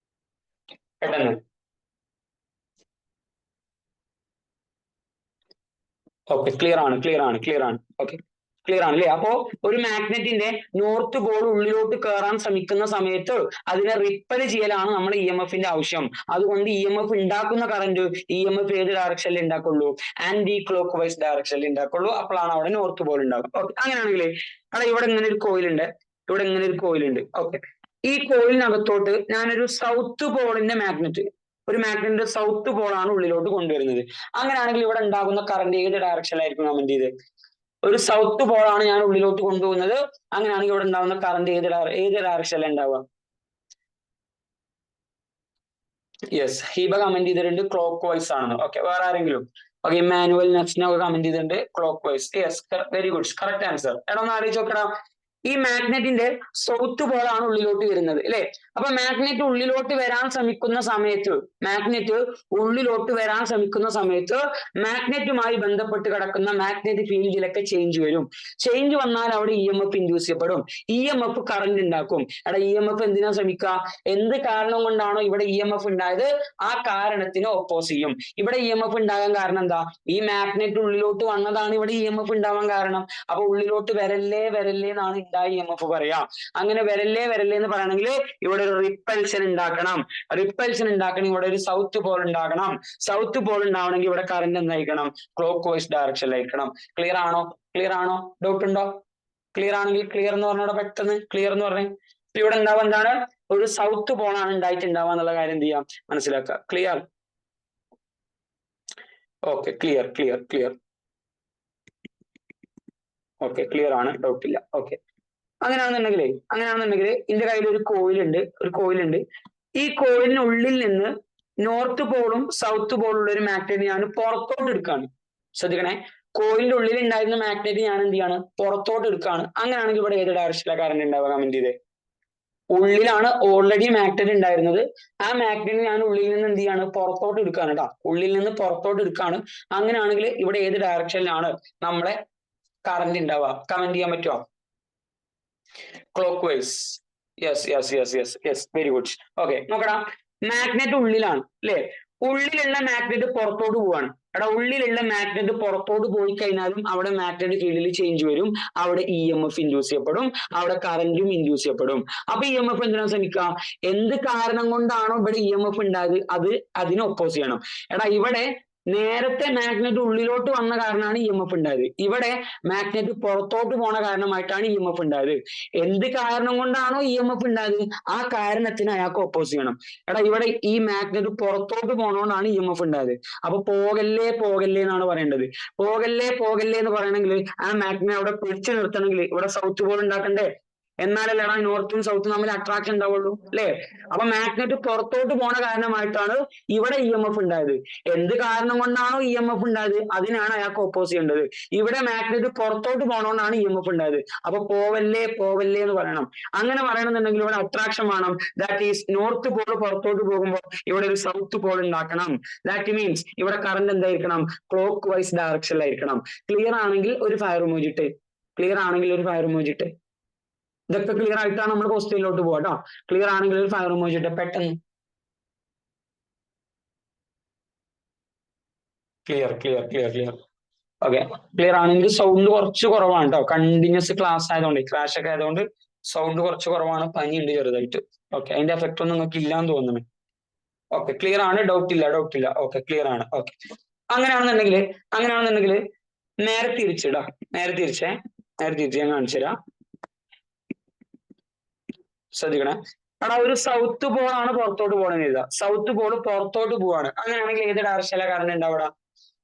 A: പെട്ടെന്ന്. ഓക്കെ, ക്ലിയർ ആണ്, ക്ലിയർ ആണ്, ക്ലിയർ ആണ്. ഓക്കെ, ക്ലിയർ ആണ് അല്ലേ? അപ്പോ ഒരു മാഗ്നറ്റിന്റെ നോർത്ത് പോൾ ഉള്ളിലോട്ട് കയറാൻ ശ്രമിക്കുന്ന സമയത്ത് അതിനെ റിപ്പൽ ചെയ്യലാണ് നമ്മുടെ EMFന്റെ ആവശ്യം. അതുകൊണ്ട് EMF ഉണ്ടാക്കുന്ന കറന്റ് EMF ഏത് ഡയറക്ഷനിൽ ഉണ്ടാക്കുള്ളൂ? ആന്റി ക്ലോക്ക് വൈസ് ഡയറക്ഷനിൽ ഉണ്ടാക്കുള്ളൂ. അപ്പോഴാണ് അവിടെ നോർത്ത് പോൾ ഉണ്ടാകും. ഓക്കെ, അങ്ങനെയാണെങ്കിൽ അവിടെ ഇവിടെ ഇങ്ങനെ ഒരു കോയിൽ ഉണ്ട്, ഇവിടെ ഇങ്ങനെ ഒരു കോയിൽ ഉണ്ട്. ഓക്കെ, ഈ കോയിലിനകത്തോട്ട് ഞാനൊരു സൗത്ത് പോളിന്റെ മാഗ്നറ്റ്, ഒരു മാഗ്നറ്റിന്റെ സൗത്ത് പോളാണ് ഉള്ളിലോട്ട് കൊണ്ടുവരുന്നത്. അങ്ങനെയാണെങ്കിൽ ഇവിടെ ഉണ്ടാകുന്ന കറന്റ് ഏത് ഡയറക്ഷനിലായിരിക്കും കമന്റ് ചെയ്ത്? ഒരു സൗത്ത് പോളാണ് ഞാൻ ഉള്ളിലോട്ട് കൊണ്ടുപോകുന്നത്. അങ്ങനെയാണെങ്കിൽ ഇവിടെ ഉണ്ടാവുന്ന കറന്റ് ഏത് ഡയറക്ഷനിലാണ് ഉണ്ടാവുക? യെസ്, ഹീബ കമന്റ് ചെയ്തിട്ടുണ്ട് ക്ലോക്ക് വൈസ് ആണെന്ന്. ഓക്കെ, വേറെ ആരെങ്കിലും? ഓക്കെ, ഇമ്മാനുവൽ നെക്സ്റ്റിനൊക്കെ കമന്റ് ചെയ്തിട്ടുണ്ട് clock vice. Yes, very good, correct answer. എടാ ഒന്ന് ആലോചിച്ച് നോക്കടാ, ഈ മാഗ്നറ്റിന്റെ സൗത്ത് പോളാണ് ഉള്ളിലോട്ട് വരുന്നത് അല്ലെ? അപ്പൊ മാഗ്നറ്റ് ഉള്ളിലോട്ട് വരാൻ ശ്രമിക്കുന്ന സമയത്ത് മാഗ്നറ്റുമായി ബന്ധപ്പെട്ട് കിടക്കുന്ന മാഗ്നറ്റിക് ഫീൽഡിലൊക്കെ ചേഞ്ച് വരും. ചേഞ്ച് വന്നാൽ അവിടെ EMF ഇൻഡ്യൂസ് ചെയ്യപ്പെടും. EMF കറന്റ് ഉണ്ടാക്കും. എടാ EMF എന്തിനാ ശ്രമിക്കുക? എന്ത് കാരണം കൊണ്ടാണോ ഇവിടെ EMF ഉണ്ടായത് ആ കാരണത്തിന് ഒപ്പോസ് ചെയ്യും. ഇവിടെ EMF ഉണ്ടാകാൻ കാരണം എന്താ? ഈ മാഗ്നറ്റ് ഉള്ളിലോട്ട് വന്നതാണ് ഇവിടെ EMF ഉണ്ടാവാൻ കാരണം. അപ്പൊ ഉള്ളിലോട്ട് വരല്ലേ വരല്ലേ എന്നാണ് ഉണ്ടായ EMF പറയാ. അങ്ങനെ വരല്ലേ വരല്ലേ എന്ന് പറയണമെങ്കിൽ ഇവിടെ ഒരു റിപ്പൽഷൻ ഉണ്ടാക്കണം. റിപ്പൽഷൻ ഉണ്ടാക്കണം, ഇവിടെ ഒരു സൗത്ത് പോൾ ഉണ്ടാകണം. സൗത്ത് പോൾ ഉണ്ടാവണമെങ്കിൽ ഇവിടെ കറന്റ് എന്തായിരിക്കണം? ക്ലോക്ക് വൈസ് ഡയറക്ഷനിലായിരിക്കണം. ക്ലിയർ ആണോ? ക്ലിയർ ആണോ? ഡൗട്ട് ഉണ്ടോ? ക്ലിയർ ആണെങ്കിൽ ക്ലിയർ എന്ന് പറഞ്ഞാൽ പെട്ടെന്ന് ക്ലിയർ എന്ന് പറഞ്ഞേ. ഇവിടെ ഉണ്ടാവുക എന്താണ്? ഒരു സൗത്ത് പോളാണ് ഉണ്ടായിട്ടുണ്ടാവുക എന്നുള്ള കാര്യം എന്ത് ചെയ്യാം? മനസ്സിലാക്കുക. Clear? Okay, clear clear clear. Okay, clear ആണ്, ഡൗട്ട് ഇല്ല. ഓക്കെ, അങ്ങനെയാണെന്നുണ്ടെങ്കിൽ എന്റെ കയ്യിൽ ഒരു കോയിലുണ്ട്. ഈ കോയിലിനുള്ളിൽ നിന്ന് നോർത്ത് പോളും സൗത്ത് പോളും ഉള്ള ഒരു മാഗ്നറ്റ് ഞാൻ പുറത്തോട്ട് എടുക്കുകയാണ്. ശ്രദ്ധിക്കണേ, കോയിലിന്റെ ഉള്ളിൽ ഉണ്ടായിരുന്ന മാഗ്നറ്റ് ഞാൻ എന്ത് ചെയ്യാണ്? പുറത്തോട്ട് എടുക്കുകയാണ്. അങ്ങനെയാണെങ്കിൽ ഇവിടെ ഏത് ഡയറക്ഷനിലാണ് കറന്റ് ഉണ്ടാവുക? കമന്റ് ചെയ്തേ. ഉള്ളിലാണ് ഓൾറെഡി മാഗ്നറ്റ് ഉണ്ടായിരുന്നത്. ആ മാഗ്നറ്റ് ഞാൻ ഉള്ളിൽ നിന്ന് എന്ത് ചെയ്യാണ്? പുറത്തോട്ട് എടുക്കുകയാണ് കേട്ടോ. ഉള്ളിൽ നിന്ന് പുറത്തോട്ട് എടുക്കുകയാണ്. അങ്ങനെയാണെങ്കിൽ ഇവിടെ ഏത് ഡയറക്ഷനിലാണ് നമ്മളെ കറന്റ് ഉണ്ടാവുക? കമന്റ് ചെയ്യാൻ പറ്റുമോ? Clock vice. Yes, very good. Okay, നോക്കടാ, മാഗ്നറ്റ് ഉള്ളിലാണ് അല്ലെ? ഉള്ളിലുള്ള മാഗ്നറ്റ് പുറത്തോട്ട് പോവാണ്. എടാ, ഉള്ളിലുള്ള മാഗ്നറ്റ് പുറത്തോട്ട് പോയി കഴിഞ്ഞാലും അവിടെ മാഗ്നറ്റ് ഫീൽഡിൽ ചേഞ്ച് വരും. അവിടെ EMF ഇൻഡ്യൂസ് ചെയ്യപ്പെടും, അവിടെ കറന്റും ഇൻഡ്യൂസ് ചെയ്യപ്പെടും. അപ്പൊ EMF എന്തിനാ ശ്രമിക്കുക? എന്ത് കാരണം കൊണ്ടാണോ ഇവിടെ EMF ഉണ്ടായത് അതിനെ ഒപ്പോസ് ചെയ്യണം. എടാ, ഇവിടെ നേരത്തെ മാഗ്നറ്റ് ഉള്ളിലോട്ട് വന്ന കാരണമാണ് EMF ഉണ്ടായത്. ഇവിടെ മാഗ്നറ്റ് പുറത്തോട്ട് പോണ കാരണമായിട്ടാണ് EMF ഉണ്ടായത്. എന്ത് കാരണം കൊണ്ടാണോ EMF ഉണ്ടായത് ആ കാരണത്തിന് അയാൾക്ക് ഒപ്പോസ് ചെയ്യണം. എടാ, ഇവിടെ ഈ മാഗ്നറ്റ് പുറത്തോട്ട് പോണോണ്ടാണ് EMF ഉണ്ടായത്. അപ്പൊ പോകല്ലേ പോകല്ലേ എന്നാണ് പറയേണ്ടത്. പോകല്ലേ പോകല്ലേ എന്ന് പറയണമെങ്കിൽ ആ മാഗ്നറ്റ് അവിടെ പിടിച്ചു നിർത്തണമെങ്കിൽ ഇവിടെ സൗത്ത് പോൾ ഉണ്ടാക്കണ്ടേ? എന്നാലല്ലേടാ നോർത്തും സൗത്തും തമ്മിൽ അട്രാക്ഷൻ ഉണ്ടാവുള്ളൂ അല്ലെ? അപ്പൊ മാഗ്നറ്റ് പുറത്തോട്ട് പോണ കാരണമായിട്ടാണ് ഇവിടെ EMF ഉണ്ടായത്. എന്ത് കാരണം കൊണ്ടാണോ EMF ഉണ്ടായത് അതിനാണ് അയാൾക്ക് ഒപ്പോസ് ചെയ്യേണ്ടത്. ഇവിടെ മാഗ്നറ്റ് പുറത്തോട്ട് പോണോണ്ടാണ് EMF ഉണ്ടായത്. അപ്പൊ പോവല്ലേ പോവല്ലേ എന്ന് പറയണം. അങ്ങനെ പറയണമെന്നുണ്ടെങ്കിൽ ഇവിടെ അട്രാക്ഷൻ വേണം. ദാറ്റ് ഈസ് നോർത്ത് പോൾ പുറത്തോട്ട് പോകുമ്പോൾ ഇവിടെ ഒരു സൗത്ത് പോൾ ഉണ്ടാക്കണം. ദാറ്റ് മീൻസ് ഇവിടെ കറന്റ് എന്തായിരിക്കണം? ക്ലോക്ക് വൈസ് ഡയറക്ഷനിലായിരിക്കണം. ക്ലിയർ ആണെങ്കിൽ ഒരു ഫയർ ഇമോജി ഇട്ടേ. ഇതൊക്കെ ക്ലിയർ ആയിട്ടാണ് നമ്മൾ ക്വസ്റ്റ്യനിലോട്ട് പോവാ കേട്ടോ. ക്ലിയർ ആണെങ്കിൽ ഒരു ഫയർ ഇമോജി ഇട്ടേ പെട്ടെന്ന്. ക്ലിയർ. ഓക്കെ, ക്ലിയർ ആണെങ്കിൽ സൗണ്ട് കുറച്ച് കുറവാണ് കേട്ടോ. കണ്ടിന്യൂസ് ക്ലാസ് ആയതുകൊണ്ട്, ക്ലാഷ് ഒക്കെ ആയതുകൊണ്ട് സൗണ്ട് കുറച്ച് കുറവാണ്. പനിയുണ്ട് ചെറുതായിട്ട്. ഓക്കെ, അതിന്റെ എഫക്റ്റ് ഒന്നും നിങ്ങൾക്ക് ഇല്ലാന്ന് തോന്നുന്നു. ഓക്കെ, ക്ലിയർ ആണ്, ഡൗട്ട് ഇല്ല. ഓക്കെ, ക്ലിയർ ആണ്. ഓക്കെ, അങ്ങനെയാണെന്നുണ്ടെങ്കിൽ നേരെ തിരിച്ചിടാം. നേരെ തിരിച്ച് ഞാൻ കാണിച്ചു തരാം. ശ്രദ്ധിക്കണേ, എടാ ഒരു സൗത്ത് പോൾ ആണ് പുറത്തോട്ട് പോകണമെന്ന് എഴുതുക. സൗത്ത് പോൾ പുറത്തോട്ട് പോവാണ്, അങ്ങനെയാണെങ്കിൽ ഏത് ഡയറക്ഷനിലാണ് കറണ്ട് ഉണ്ടാവുക?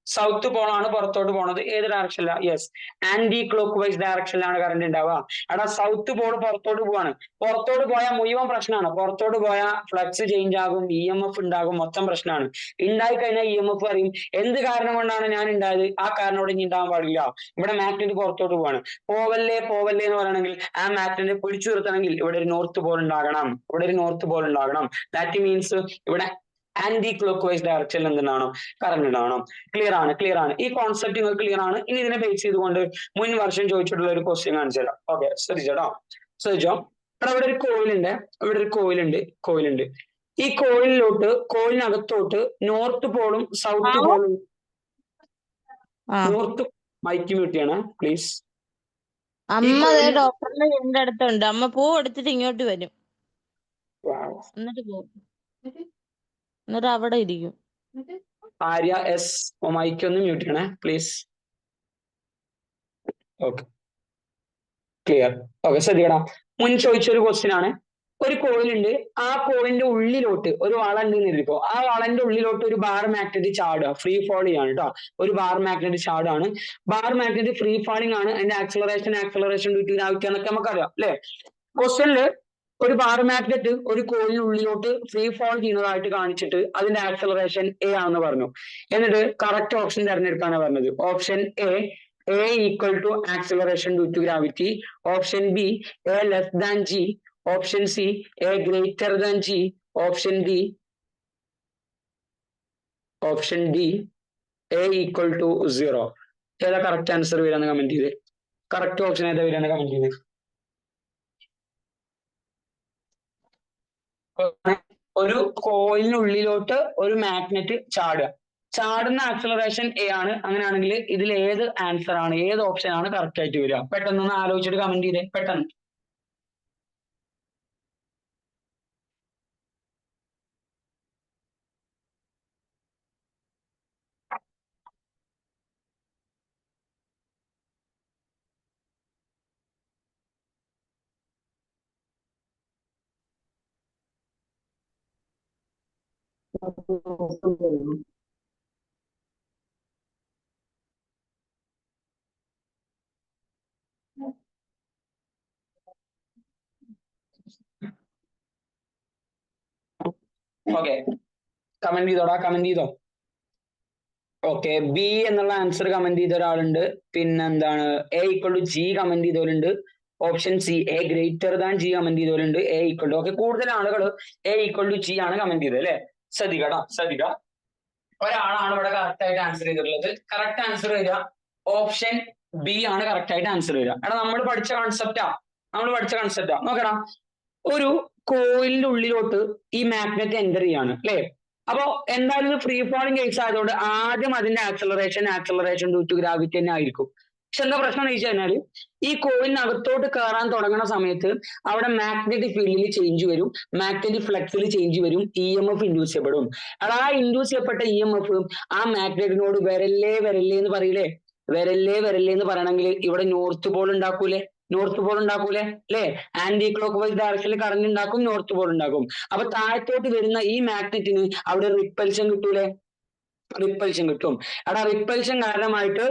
A: സൗത്ത് പോൾ ആണ് പുറത്തോട്ട് പോണത്, ഏത് ഡയറക്ഷനിലാണ്? യെസ്, ആന്റി ക്ലോക്ക് വൈസ് ഡയറക്ഷനിലാണ് കറണ്ട് ഉണ്ടാവുക. എടാ സൗത്ത് പോൾ പുറത്തോട്ട് പോവാണ്, പുറത്തോട്ട് പോയാൽ മുഴുവൻ പ്രശ്നമാണ്. പുറത്തോട്ട് പോയാൽ ഫ്ലക്സ് ചേഞ്ച് ആകും, EMF ഉണ്ടാകും, മൊത്തം പ്രശ്നമാണ്. ഉണ്ടായി കഴിഞ്ഞാൽ EMF പറയും എന്ത് കാരണം കൊണ്ടാണ് ഞാൻ ഉണ്ടായത്, ആ കാരണം ഇവിടെ ഇനി ഉണ്ടാവാൻ പാടില്ല. ഇവിടെ മാഗ്നറ്റ് പുറത്തോട്ട് പോവാണ്, പോവല്ലേ പോവല്ലേ എന്ന് പറയണമെങ്കിൽ ആ മാഗ്നറ്റിനെ പിടിച്ചു നിർത്തണമെങ്കിൽ ഇവിടെ ഒരു നോർത്ത് പോൾ ഉണ്ടാകണം, ഇവിടെ ഒരു നോർത്ത് പോൾ ഉണ്ടാകണം. ദാറ്റ് മീൻസ് ഇവിടെ ആന്റി ക്ലോക്ക് വൈസ് ഡയറക്ഷനിൽ എന്തുണ്ടാവണം? കറണ്ട് ഉണ്ടാവണം. ക്ലിയർ ആണ്, ക്ലിയർ ആണ്. ഈ കോൺസെപ്റ്റ് നിങ്ങൾക്ക് ക്ലിയർ ആണ്. ഇനി ഇതിനെ ബേസ് ചെയ്തുകൊണ്ട് മുൻ വർഷം ചോദിച്ചിട്ടുള്ള ഒരു ക്വസ്റ്റ്യൻ കാണിച്ചു തരാം. ഓക്കെ, ശ്രദ്ധിച്ചോ ശ്രദ്ധിച്ചോ. ഇവിടെ ഒരു കോയിലുണ്ട്, ഇവിടെ ഒരു കോയിലുണ്ട്. ഈ കോയിലിനകത്തോട്ട് നോർത്ത് പോളും സൗത്ത് പോളും. നോർത്ത് മൈക്ക് മ്യൂട്ട് ചെയ്യണേ പ്ലീസ്.
B: അമ്മ ഡോക്ടറിന്റെ വീടിന്റെ അടുത്തുണ്ട്. അമ്മ പൂ എടുത്തിട്ട് ഇങ്ങോട്ട് വരും, എന്നിട്ട് പോകും, എന്നിട്ട് അവിടെ ഇരിക്കും.
A: ആര്യ എസ്, മൈക്ക് ഒന്ന് മ്യൂട്ട് ചെയ്യണേ പ്ലീസ്. Okay, clear. ഓക്കെ, ശ്രദ്ധിക്കണം. മുൻ ചോദിച്ചൊരു ക്വസ്റ്റ്യൻ ആണ്. ഒരു കോയിലുണ്ട്, ആ കോയിലിന്റെ ഉള്ളിലോട്ട് ഒരു വള ഉണ്ടെന്ന് എഴുതിക്കോ. ആ വളന്റെ ഉള്ളിലോട്ട് ഒരു ബാർ മാഗ്നറ്റ് ചാടുക, ഫ്രീ ഫോൾ ചെയ്യാണ് കേട്ടോ. ഒരു ബാർ മാഗ്നറ്റ് ചാടാണ്. ബാർ മാഗ്നറ്റ് ഫ്രീ ഫാളിംഗ് ആണ്. അതിന്റെ ആക്സലറേഷൻ ഡ്യൂ ടു ഗ്രാവിറ്റി എന്നൊക്കെ നമുക്കറിയാം അല്ലെ. ക്വസ്റ്റ്യനില് ഒരു ബാർ മാഗ്നറ്റ് ഒരു കോയിലിനുള്ളിലോട്ട് ഫ്രീ ഫോൾ ചെയ്യുന്നതായിട്ട് കാണിച്ചിട്ട് അതിന്റെ ആക്സലറേഷൻ A ആണെന്ന് പറഞ്ഞു. എന്നിട്ട് കറക്റ്റ് ഓപ്ഷൻ തിരഞ്ഞെടുക്കാനാണ് പറഞ്ഞത്. Option A equal to acceleration due to gravity. Option B, A less than G. Option C, A greater than G. Option D, A equal to 0. ഏതാ correct answer വരാന്ന് comment ചെയ്ത്. Correct option ഏതാ വരാന്ന് comment ചെയ്ത്. ഒരു കോയിലിനുള്ളിലോട്ട് ഒരു magnet ചാടുന്ന acceleration A ആണ്. അങ്ങനെയാണെങ്കിൽ ഇതിൽ ഏത് ആൻസർ ആണ്, ഏത് ഓപ്ഷൻ ആണ് കറക്റ്റ് ആയിട്ട് വരിക? പെട്ടെന്ന് ആലോചിച്ചിട്ട് കമന്റ് ചെയ്തേ, പെട്ടെന്ന്. ഓക്കെ, കമന്റ് ചെയ്തോ. ഓക്കെ, B എന്നുള്ള ആൻസർ കമന്റ് ചെയ്ത ഒരാളുണ്ട്. പിന്നെന്താണ് A equal to G comment ചെയ്തവരുണ്ട്. Option C A greater than G comment ചെയ്തവരുണ്ട്. A equal to, ഓക്കെ, കൂടുതൽ ആളുകൾ A equal to G ആണ് കമന്റ് ചെയ്തത് അല്ലെ. ശ്രദ്ധിക്കുക. ഒരാളാണ് ഇവിടെ കറക്റ്റ് ആയിട്ട് ആൻസർ ചെയ്തിട്ടുള്ളത്. കറക്റ്റ് ആൻസർ വരിക ഓപ്ഷൻ B ആണ് കറക്റ്റ് ആയിട്ട് ആൻസർ വരിക. എടാ നമ്മൾ പഠിച്ച കൺസെപ്റ്റാ നോക്കടാ. ഒരു കോയിലിന്റെ ഉള്ളിലോട്ട് ഈ മാഗ്നറ്റ് എൻ്റർ ചെയ്യാണ് അല്ലെ. അപ്പൊ എന്തായാലും ഇത് ഫ്രീ ഫാളിംഗ് കേസ് ആയതുകൊണ്ട് ആദ്യം അതിന്റെ ആക്സലറേഷൻ ഡ്യൂ ടു ഗ്രാവിറ്റി തന്നെ ആയിരിക്കും. പക്ഷെ എന്താ പ്രശ്നം എന്ന് വെച്ച് കഴിഞ്ഞാൽ ഈ കോയിലിനകത്തോട്ട് കയറാൻ തുടങ്ങുന്ന സമയത്ത് അവിടെ മാഗ്നറ്റിക് ഫീൽഡിൽ ചേഞ്ച് വരും, മാഗ്നറ്റിക് ഫ്ലക്സിൽ ചേഞ്ച് വരും, EMF ഇൻഡ്യൂസ് ചെയ്യപ്പെടും. ആ ഇൻഡ്യൂസ് ചെയ്യപ്പെട്ട EMF ആ മാഗ്നറ്റിനോട് വരല്ലേ എന്ന് പറയില്ലേ. വരല്ലേ എന്ന് പറയണമെങ്കിൽ ഇവിടെ നോർത്ത് പോൾ ഉണ്ടാക്കൂലേ അല്ലെ. ആന്റി ക്ലോക്ക് വൈസ് ഡയറക്ഷനിൽ കറന്റ് ഉണ്ടാക്കും, നോർത്ത് പോൾ ഉണ്ടാക്കും. അപ്പൊ താഴത്തോട്ട് വരുന്ന ഈ മാഗ്നറ്റിന് അവിടെ റിപ്പൽഷൻ കിട്ടും. എടാ റിപ്പൽഷൻ കാരണമായിട്ട്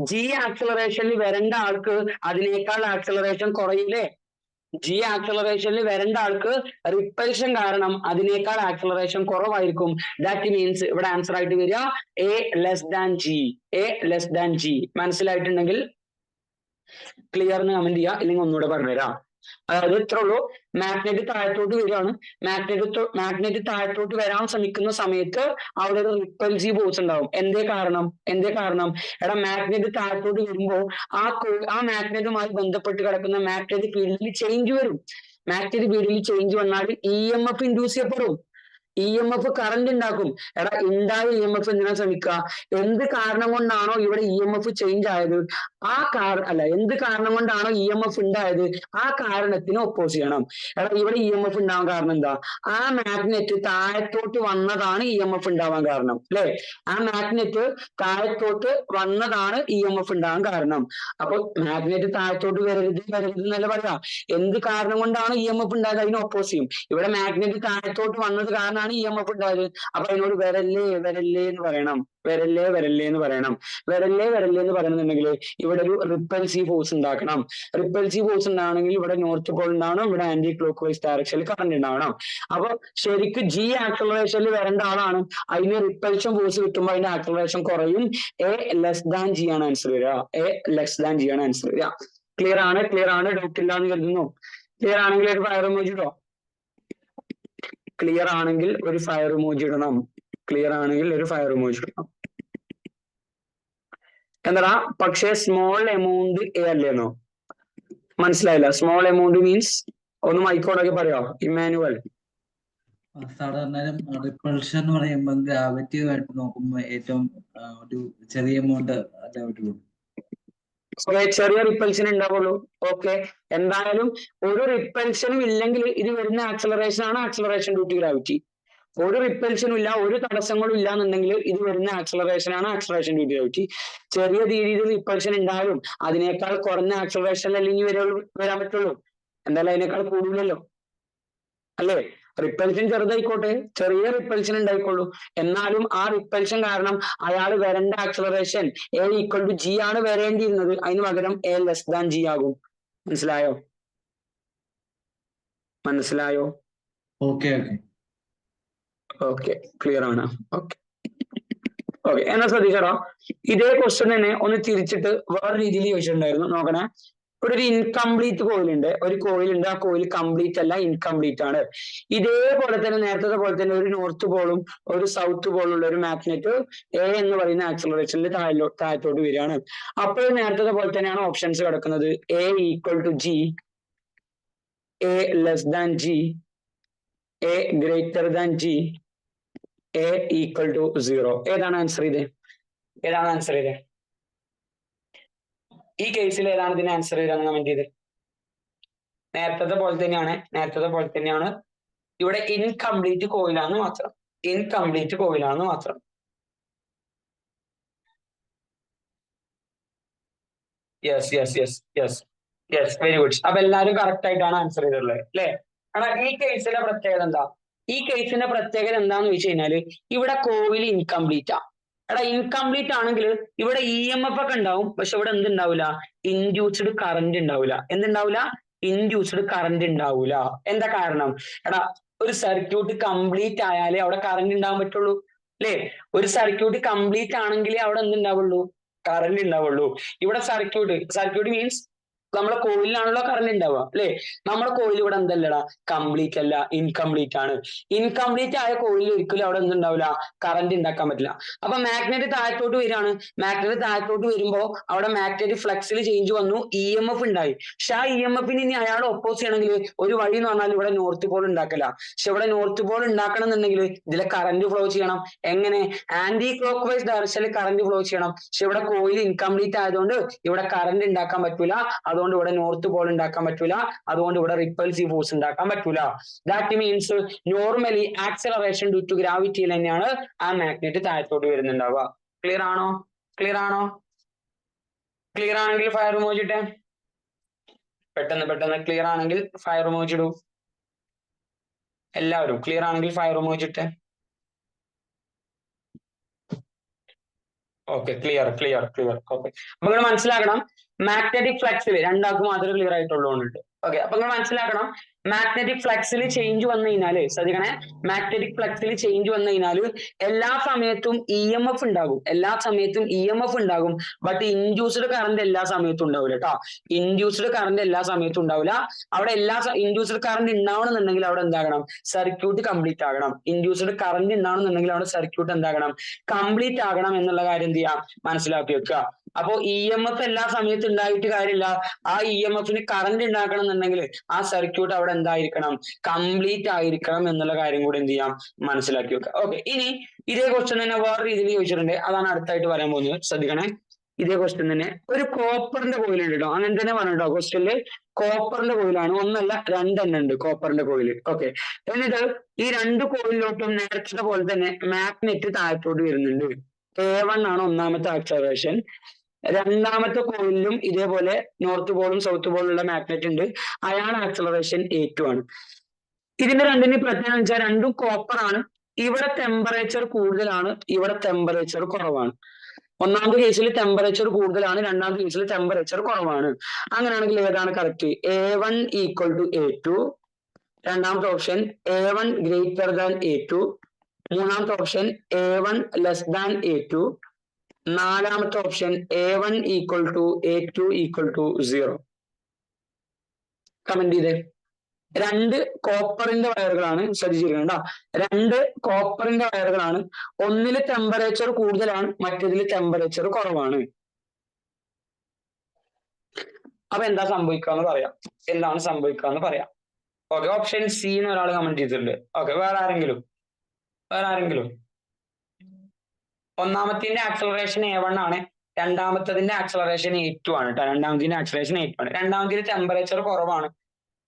A: G ആക്സലറേഷനിൽ വരേണ്ട ആൾക്ക് അതിനേക്കാൾ ആക്സലറേഷൻ കുറയില്ലേ. G ആക്സലറേഷനിൽ വരേണ്ട ആൾക്ക് റിപ്പൽഷൻ കാരണം അതിനേക്കാൾ ആക്സലറേഷൻ കുറവായിരിക്കും. ദാറ്റ് മീൻസ് ഇവിടെ ആൻസർ ആയിട്ട് വരിക A less than G. മനസ്സിലായിട്ടുണ്ടെങ്കിൽ ക്ലിയർ എന്ന് കമന്റ് ചെയ്യുക, ഇല്ലെങ്കിൽ ഒന്നുകൂടെ പറഞ്ഞുതരാം. അതായത് ഇത്ര ഉള്ളൂ. മാഗ്നറ്റ് താഴത്തോട്ട് വരികയാണ്. മാഗ്നറ്റ് താഴത്തോട്ട് വരാൻ ശ്രമിക്കുന്ന സമയത്ത് അവിടെ ഒരു റിപ്പൽസീവ് ഫോഴ്സ് ഉണ്ടാവും. എന്തേ കാരണം എടാ മാഗ്നറ്റ് താഴത്തോട്ട് വരുമ്പോൾ ആ മാഗ്നറ്റുമായി ബന്ധപ്പെട്ട് കിടക്കുന്ന മാഗ്നറ്റിക് ഫീൽഡിൽ ചേഞ്ച് വരും. മാഗ്നറ്റിക് ഫീൽഡിൽ ചേഞ്ച് വന്നാൽ EMF ഇൻഡ്യൂസ് ചെയ്യപ്പെടും. EMF കറണ്ട് ഉണ്ടാക്കും. എടാ ഉണ്ടായ EMF എന്തിനാ ശ്രമിക്കുക? എന്ത് കാരണം കൊണ്ടാണോ ഇവിടെ EMF ചേഞ്ച് ആയത് എന്ത് കാരണം കൊണ്ടാണോ EMF ഉണ്ടായത് ആ കാരണത്തിന് ഒപ്പോസ് ചെയ്യണം. എടാ ഇവിടെ EMF ഉണ്ടാവാൻ കാരണം എന്താ? ആ മാഗ്നറ്റ് താഴത്തോട്ട് വന്നതാണ് EMF ഉണ്ടാവാൻ കാരണം, അല്ലെ? ആ മാഗ്നറ്റ് താഴത്തോട്ട് വന്നതാണ് EMF ഉണ്ടാവാൻ കാരണം. അപ്പൊ മാഗ്നറ്റ് താഴത്തോട്ട് വരരുത് എന്നല്ല പറയാ. എന്ത് കാരണം കൊണ്ടാണ് EMF ഉണ്ടായത് അതിന് ഒപ്പോസ് ചെയ്യും. ഇവിടെ മാഗ്നറ്റ് താഴത്തോട്ട് വന്നത് കാരണമാണ് EMF ഉണ്ടായത്. അപ്പൊ അതിനോട് വരല്ലേ എന്ന് പറയണം. വരല്ലേ എന്ന് പറയണം. വരല്ലേ എന്ന് പറയണമെന്നുണ്ടെങ്കിൽ ഇവിടെ ഒരു റിപ്പൽസീവ് ഫോഴ്സ് ഉണ്ടാക്കണം. റിപ്പൽസീവ് ഫോഴ്സ് ഉണ്ടാവണമെങ്കിൽ ഇവിടെ നോർത്ത് പോൾ ഉണ്ടാവണം, ഇവിടെ ആന്റി ക്ലോക്ക് വൈസ് ഡയറക്ഷനിൽ കറണ്ട് ഉണ്ടാവണം. അപ്പൊ ശരിക്കും G ആക്സലറേഷനിൽ വരേണ്ട ആളാണ്. അതിന് റിപ്പൽഷൻ ഫോഴ്സ് കിട്ടുമ്പോൾ അതിന്റെ ആക്സലറേഷൻ കുറയും. A<G ആണ് ആൻസർ വരിക. A<G ആണ് ആൻസർ വരിക. ക്ലിയർ ആണ്. ഡൗട്ട് ഇല്ല എന്ന് കരുതുന്നു. ക്ലിയർ ആണെങ്കിൽ ഒരു ഫയർ ഇമോജി ഇടോ? ക്ലിയർ ആണെങ്കിൽ ഒരു ഫയർ ഇമോജി ഇടണം. എന്താ പക്ഷേ സ്മോൾ എമൗണ്ട് എ അല്ലേന്നോ? മനസ്സിലായില്ല. സ്മോൾ എമൗണ്ട് മീൻസ് ഒന്ന് മൈക്കോടൊക്കെ പറയോ ഇമ്മാനുവൽ?
C: സാധാരണ റിപ്പൾഷൻ എന്ന് പറയുമ്പോൾ ഗ്രാവിറ്റി ആയിട്ട് നോക്കുമ്പോൾ ഏറ്റവും ഒരു ചെറിയ എമൗണ്ട്
A: ചെറിയ റിപ്പൽഷൻ ഉണ്ടാവുള്ളൂ. ഓക്കെ, എന്തായാലും ഒരു റിപ്പൽഷനും ഇല്ലെങ്കിൽ ഇത് വരുന്ന ആക്സലറേഷൻ ആണ് ആക്സലറേഷൻ ഡ്യൂ ടു ഗ്രാവിറ്റി. ഒരു റിപ്പൽഷനും ഇല്ല, ഒരു തടസ്സങ്ങളും ഇല്ല എന്നുണ്ടെങ്കിൽ ഇത് വരുന്ന ആക്സലറേഷൻ ആണ് ആക്സലറേഷൻ ഡ്യൂ ടു ഗ്രാവിറ്റി. ചെറിയ രീതിയിൽ റിപ്പൽഷൻ ഉണ്ടായാലും അതിനേക്കാൾ കുറഞ്ഞ ആക്സലറേഷനിലല്ലേ ഇനി വരാൻ പറ്റുള്ളൂ. എന്തായാലും അതിനേക്കാൾ കൂടുതലല്ലോ, അല്ലേ? റിപ്പൽഷൻ ചെറുതായിക്കോട്ടെ, ചെറിയ റിപ്പൽഷൻ ഉണ്ടായിക്കോളൂ, എന്നാലും ആ റിപ്പൽഷൻ കാരണം അയാൾ വരേണ്ട ആക്സലറേഷൻ A=G ആണ് വരേണ്ടിയിരുന്നത്. അതിന് പകരം A<G ആകും. മനസ്സിലായോ? ഓക്കെ, ക്ലിയർ ആണ്. ഓക്കെ, എന്നാ ശ്രദ്ധിച്ചോ. ഇതേ ക്വസ്റ്റ്യൻ തന്നെ ഒന്ന് തിരിച്ചിട്ട് വേറെ രീതിയിൽ ചോദിച്ചിട്ടുണ്ടായിരുന്നു. നോക്കണേ. ഇവിടെ ഒരു ഇൻകംപ്ലീറ്റ് കോയിൽ ഉണ്ട്. ആ കോയിൽ കംപ്ലീറ്റ് അല്ല, ഇൻകംപ്ലീറ്റ് ആണ്. ഇതേപോലെ തന്നെ നേരത്തെ പോലെ തന്നെ ഒരു നോർത്ത് പോളും ഒരു സൗത്ത് പോളും ഉള്ള ഒരു മാഗ്നറ്റ് A എന്ന് പറയുന്ന ആക്സലറേഷനിൽ താഴത്തോട്ട് വരികയാണ്. അപ്പോൾ നേരത്തെ പോലെ തന്നെയാണ് ഓപ്ഷൻസ് കിടക്കുന്നത്. A=G, A G, A G, A=0. ഏതാണ് ആൻസർ ഇത്? ഈ കേസിൽ ഏതാണ് ഇതിന് ആൻസർ വരാൻ വേണ്ടിയത്? നേരത്തെ പോലെ തന്നെയാണ്. ഇവിടെ ഇൻകംപ്ലീറ്റ് കോയിലാന്ന് മാത്രം. Yes very good. അപ്പൊ എല്ലാവരും കറക്റ്റ് ആയിട്ടാണ് ആൻസർ ചെയ്തിട്ടുള്ളത്, അല്ലെ? ഈ കേസിന്റെ പ്രത്യേകത എന്താന്ന് വെച്ച് കഴിഞ്ഞാല് ഇവിടെ കോയിൽ ഇൻകംപ്ലീറ്റ് ആ. ഇൻകംപ്ലീറ്റ് ആണെങ്കിൽ ഇവിടെ EMF ഒക്കെ ഉണ്ടാവും, പക്ഷെ ഇവിടെ എന്തുണ്ടാവില്ല? ഇൻഡ്യൂസ്ഡ് കറന്റ് ഉണ്ടാവില്ല. എന്താ കാരണം? ഒരു സർക്യൂട്ട് കംപ്ലീറ്റ് ആയാലേ അവിടെ കറന്റ് ഉണ്ടാവാൻ പറ്റുള്ളൂ, അല്ലേ? ഒരു സർക്യൂട്ട് കംപ്ലീറ്റ് ആണെങ്കിലേ അവിടെ എന്തുണ്ടാവുള്ളൂ? കറന്റ് ഉണ്ടാവുള്ളൂ. ഇവിടെ സർക്യൂട്ട് മീൻസ് നമ്മളെ കോയിലാണല്ലോ കറന്റ് ഉണ്ടാവുക, അല്ലെ? നമ്മുടെ കോയിൽ ഇവിടെ എന്തല്ലടാ? കംപ്ലീറ്റ് അല്ല, ഇൻകംപ്ലീറ്റ് ആണ്. ഇൻകംപ്ലീറ്റ് ആയ കോയിൽ ഒരിക്കലും അവിടെ എന്തുണ്ടാവില്ല? കറന്റ് ഉണ്ടാക്കാൻ പറ്റില്ല. അപ്പൊ മാഗ്നറ്റ് താഴത്തോട്ട് വരുമ്പോ അവിടെ മാഗ്നറ്റ് ഫ്ലക്സിൽ ചേഞ്ച് വന്നു, EMF ഉണ്ടായി. പക്ഷെ ആ EMFന് ഇനി അയാൾ ഒപ്പോസ് ചെയ്യണമെങ്കിൽ ഒരു വഴി എന്ന് പറഞ്ഞാൽ ഇവിടെ നോർത്ത് പോൾ ഉണ്ടാക്കല. പക്ഷെ ഇവിടെ നോർത്ത് പോൾ ഉണ്ടാക്കണം എന്നുണ്ടെങ്കിൽ ഇതിലെ കറന്റ് ഫ്ലോ ചെയ്യണം. എങ്ങനെ? ആന്റി ക്ലോക്ക് വൈസ് ഡയറക്ഷനിൽ കറന്റ് ഫ്ലോ ചെയ്യണം. പക്ഷെ ഇവിടെ കോയിൽ ഇൻകംപ്ലീറ്റ് ആയതുകൊണ്ട് ഇവിടെ കറന്റ് ഉണ്ടാക്കാൻ പറ്റൂല. അതുകൊണ്ട് ഇവിടെ നോർത്ത് പോൾ ഉണ്ടാക്കാൻ പറ്റൂല. അതുകൊണ്ട് ഇവിടെ റിപ്പൽസീവ് ഫോഴ്സ് ഉണ്ടാക്കാൻ പറ്റൂല. That means normally acceleration due to ഗ്രാവിറ്റിയിൽ തന്നെയാണ് ആ മാഗ്നറ്റ് താഴത്തോട്ട് വരുന്നുണ്ടാവുക. ക്ലിയർ ആണോ? ക്ലിയർ ആണെങ്കിൽ ഫയർ ഇമോജി ഇട്ടേ. പെട്ടെന്ന് ക്ലിയർ ആണെങ്കിൽ ഫയർ ഇമോജി ഇടൂ. എല്ലാവരും ക്ലിയർ ആണെങ്കിൽ ഫയർ ഇമോജി ഇട്ടേ. Okay, clear. ഓക്കെ, അപ്പൊ നിങ്ങൾ മനസ്സിലാക്കണം മാഗ്നറ്റിക് ഫ്ലക്സിൽ രണ്ടാൾക്ക് മാത്രമേ ക്ലിയർ ആയിട്ടുള്ളൂ. ഓക്കെ, അപ്പൊ നിങ്ങൾ മനസ്സിലാക്കണം മാഗ്നറ്റിക് ഫ്ലക്സിൽ ചേഞ്ച് വന്നു കഴിഞ്ഞാല്, ശ്രദ്ധിക്കണേ, മാഗ്നറ്റിക് ഫ്ലക്സിൽ ചേഞ്ച് വന്നു കഴിഞ്ഞാല് എല്ലാ സമയത്തും EMF ഉണ്ടാകും. ബട്ട് ഇൻഡ്യൂസ്ഡ് കറന്റ് എല്ലാ സമയത്തും ഉണ്ടാവില്ല കേട്ടോ. അവിടെ ഇൻഡ്യൂസ്ഡ് കറന്റ് ഉണ്ടാവണമെന്നുണ്ടെങ്കിൽ അവിടെ എന്താകണം? സർക്യൂട്ട് കംപ്ലീറ്റ് ആകണം. ഇൻഡ്യൂസ്ഡ് കറന്റ് ഉണ്ടാവണമെന്നുണ്ടെങ്കിൽ അവിടെ സർക്യൂട്ട് എന്താകണം? കംപ്ലീറ്റ് ആകണം എന്നുള്ള കാര്യം എന്ത് ചെയ്യാം? മനസ്സിലാക്കി വെക്കുക. അപ്പോ EMF എല്ലാ സമയത്തും ഉണ്ടായിട്ട് കാര്യമില്ല. ആ EMFന് കറണ്ട് ഉണ്ടാക്കണം എന്നുണ്ടെങ്കിൽ ആ സർക്യൂട്ട് അവിടെ എന്തായിരിക്കണം, കംപ്ലീറ്റ് ആയിരിക്കണം എന്നുള്ള കാര്യം കൂടി എന്ത് ചെയ്യാം, മനസ്സിലാക്കി വെക്കാം. ഓക്കെ, ഇനി ഇതേ ക്വസ്റ്റ്യൻ തന്നെ വേറെ രീതിയിൽ ചോദിച്ചിട്ടുണ്ട്, അതാണ് അടുത്തായിട്ട് പറയാൻ പോകുന്നത്. ശ്രദ്ധിക്കണേ, ഇതേ ക്വസ്റ്റ്യൻ തന്നെ ഒരു കോപ്പറിന്റെ കോയിൽ ഉണ്ട് കേട്ടോ, അങ്ങനെ തന്നെ പറഞ്ഞോ ക്വസ്റ്റ്യനില്. കോപ്പറിന്റെ കോയിലാണ്, ഒന്നല്ല രണ്ടെണ്ണം ഉണ്ട് കോപ്പറിന്റെ കോയില്. ഓക്കെ, എന്നിട്ട് ഈ രണ്ട് കോയിലോട്ടും നേരത്തെ പോലെ തന്നെ മാഗ്നെറ്റ് താഴത്തോട്ട് വരുന്നുണ്ട്. A1 ആണ് ഒന്നാമത്തെ ആക്സലറേഷൻ. രണ്ടാമത്തെ കോയിലും ഇതേപോലെ നോർത്ത് പോളും സൗത്ത് പോളും ഉള്ള മാഗ്നറ്റ് ഉണ്ട്, അയാൾ ആക്സലറേഷൻ A2 ആണ്. ഇതിന്റെ രണ്ടിന് പ്രത്യേകത വെച്ചാൽ രണ്ടും കോപ്പർ ആണ്. ഇവിടെ ടെമ്പറേച്ചർ കൂടുതലാണ്, ഇവിടെ ടെമ്പറേച്ചർ കുറവാണ്. ഒന്നാമത്തെ കേസിൽ ടെമ്പറേച്ചർ കൂടുതലാണ്, രണ്ടാമത്തെ കേസിൽ ടെമ്പറേച്ചർ കുറവാണ്. അങ്ങനെയാണെങ്കിൽ ഏതാണ് correct? A1 equal to A2. രണ്ടാമത്തെ option A1 greater than A2. മൂന്നാമത്തെ option A1 less than A2. നാലാമത്തെ option A1 equal to A2 equal to 0. Comment ചെയ്തേ. രണ്ട് കോപ്പറിന്റെ വയറുകളാണ്, ശ്രദ്ധിച്ചിരിക്കണ്ട, രണ്ട് കോപ്പറിന്റെ വയറുകളാണ്. ഒന്നില് ടെമ്പറേച്ചർ കൂടുതലാണ്, മറ്റേതിൽ ടെമ്പറേച്ചർ കുറവാണ്. അപ്പൊ എന്താ സംഭവിക്കാന്ന് പറയാം, എന്താണ് സംഭവിക്കാന്ന് പറയാം. ഓക്കെ, ഓപ്ഷൻ സി എന്ന് ഒരാൾ കമന്റ് ചെയ്തിട്ടുണ്ട്. ഓക്കെ, വേറെ ആരെങ്കിലും? ഒന്നാമത്തിന്റെ ആക്സലറേഷൻ A1 ആണ്, രണ്ടാമത്തതിന്റെ ആക്സലറേഷൻ A2 ആണ് കേട്ടോ. രണ്ടാമത്തിന്റെ ആക്സലറേഷൻ A2 ആണ്. രണ്ടാമത്തിൽ ടെമ്പറേച്ചർ കുറവാണ്,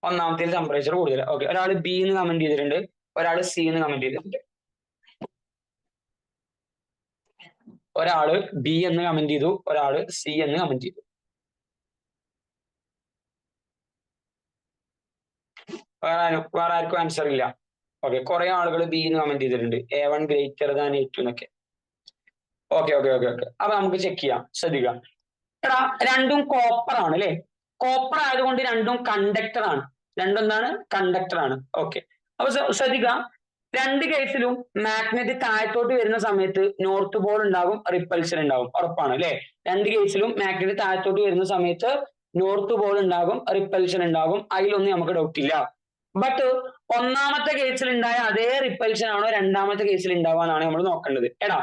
A: ഒന്നാമത്തിൽ ടെമ്പറേച്ചർ കൂടുതൽ. ഓക്കെ, ഒരാൾ B എന്ന് കമന്റ് ചെയ്തിട്ടുണ്ട്, ഒരാൾ C എന്ന് കമന്റ് ചെയ്തിട്ടുണ്ട്. ഒരാള് B എന്ന് കമന്റ് ചെയ്തു, ഒരാള് C എന്ന് കമന്റ് ചെയ്തു. വേറെ ആർക്കും ആൻസർ ഇല്ല. ഓക്കെ, കുറെ ആളുകൾ B എന്ന് കമന്റ് ചെയ്തിട്ടുണ്ട്, A1 ഗ്രേറ്റർ ദാൻ A2 എന്നൊക്കെ. ഓക്കെ, അപ്പൊ നമുക്ക് ചെക്ക് ചെയ്യാം. ശ്രദ്ധിക്കാം. എടാ, രണ്ടും കോപ്പർ ആണ് അല്ലെ? കോപ്പർ ആയതുകൊണ്ട് രണ്ടും കണ്ടക്ടർ ആണ്. രണ്ടെന്താണ്? കണ്ടക്ടർ ആണ്. ഓക്കെ, അപ്പൊ ശ്രദ്ധിക്കാം, രണ്ട് കേസിലും മാഗ്നറ്റ് താഴത്തോട്ട് വരുന്ന സമയത്ത് നോർത്ത് പോൾ ഉണ്ടാകും, റിപ്പൽഷൻ ഉണ്ടാകും, ഉറപ്പാണ് അല്ലെ? രണ്ട് കേസിലും മാഗ്നറ്റ് താഴത്തോട്ട് വരുന്ന സമയത്ത് നോർത്ത് പോൾ ഉണ്ടാകും, റിപ്പൽഷൻ ഉണ്ടാകും, അതിലൊന്നും നമുക്ക് ഡൗട്ട് ഇല്ല. ബട്ട് ഒന്നാമത്തെ കേസിൽ ഉണ്ടായ അതേ റിപ്പൽഷൻ ആണോ രണ്ടാമത്തെ കേസിൽ ഉണ്ടാവാന്നാണ് നമ്മൾ നോക്കേണ്ടത്. എടാ,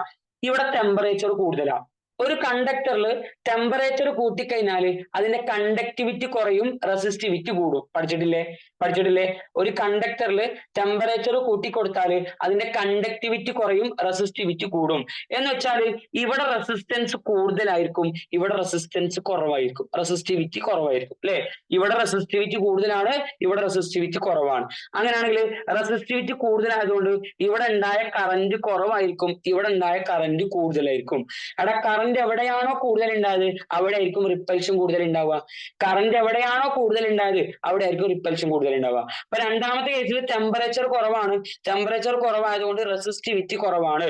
A: ഇവിടെ ടെമ്പറേച്ചർ കൂടുതലാണ്. ഒരു കണ്ടക്ടറിൽ ടെമ്പറേച്ചർ കൂട്ടിക്കഴിഞ്ഞാൽ അതിന്റെ കണ്ടക്ടിവിറ്റി കുറയും, റെസിസ്റ്റിവിറ്റി കൂടും. പഠിച്ചിട്ടില്ലേ? ഒരു കണ്ടക്ടറിൽ ടെമ്പറേച്ചർ കൂട്ടിക്കൊടുത്താൽ അതിന്റെ കണ്ടക്ടിവിറ്റി കുറയും, റെസിസ്റ്റിവിറ്റി കൂടും. എന്ന് വെച്ചാൽ ഇവിടെ റെസിസ്റ്റൻസ് കൂടുതലായിരിക്കും, ഇവിടെ റെസിസ്റ്റൻസ് കുറവായിരിക്കും, റെസിസ്റ്റിവിറ്റി കുറവായിരിക്കും അല്ലെ? ഇവിടെ റെസിസ്റ്റിവിറ്റി കൂടുതലാണ്, ഇവിടെ റെസിസ്റ്റിവിറ്റി കുറവാണ്. അങ്ങനെയാണെങ്കിൽ റെസിസ്റ്റിവിറ്റി കൂടുതലായതുകൊണ്ട് ഇവിടെ ഉണ്ടായ കറന്റ് കുറവായിരിക്കും, ഇവിടെ ഉണ്ടായ കറന്റ് കൂടുതലായിരിക്കും. അവിടെ കറന്റ് എവിടെയാണോ കൂടുതൽ ഉണ്ടായത് അവിടെ ആയിരിക്കും റിപ്പൽഷൻ കൂടുതൽ ഉണ്ടാവുക. കറന്റ് എവിടെയാണോ കൂടുതൽ ഉണ്ടായത് അവിടെ ആയിരിക്കും റിപ്പൽഷൻ കൂടുതൽ ഉണ്ടാവുക. അപ്പൊ രണ്ടാമത്തെ കേസിൽ ടെമ്പറേച്ചർ കുറവാണ്, ടെമ്പറേച്ചർ കുറവായതുകൊണ്ട് റെസിസ്റ്റിവിറ്റി കുറവാണ്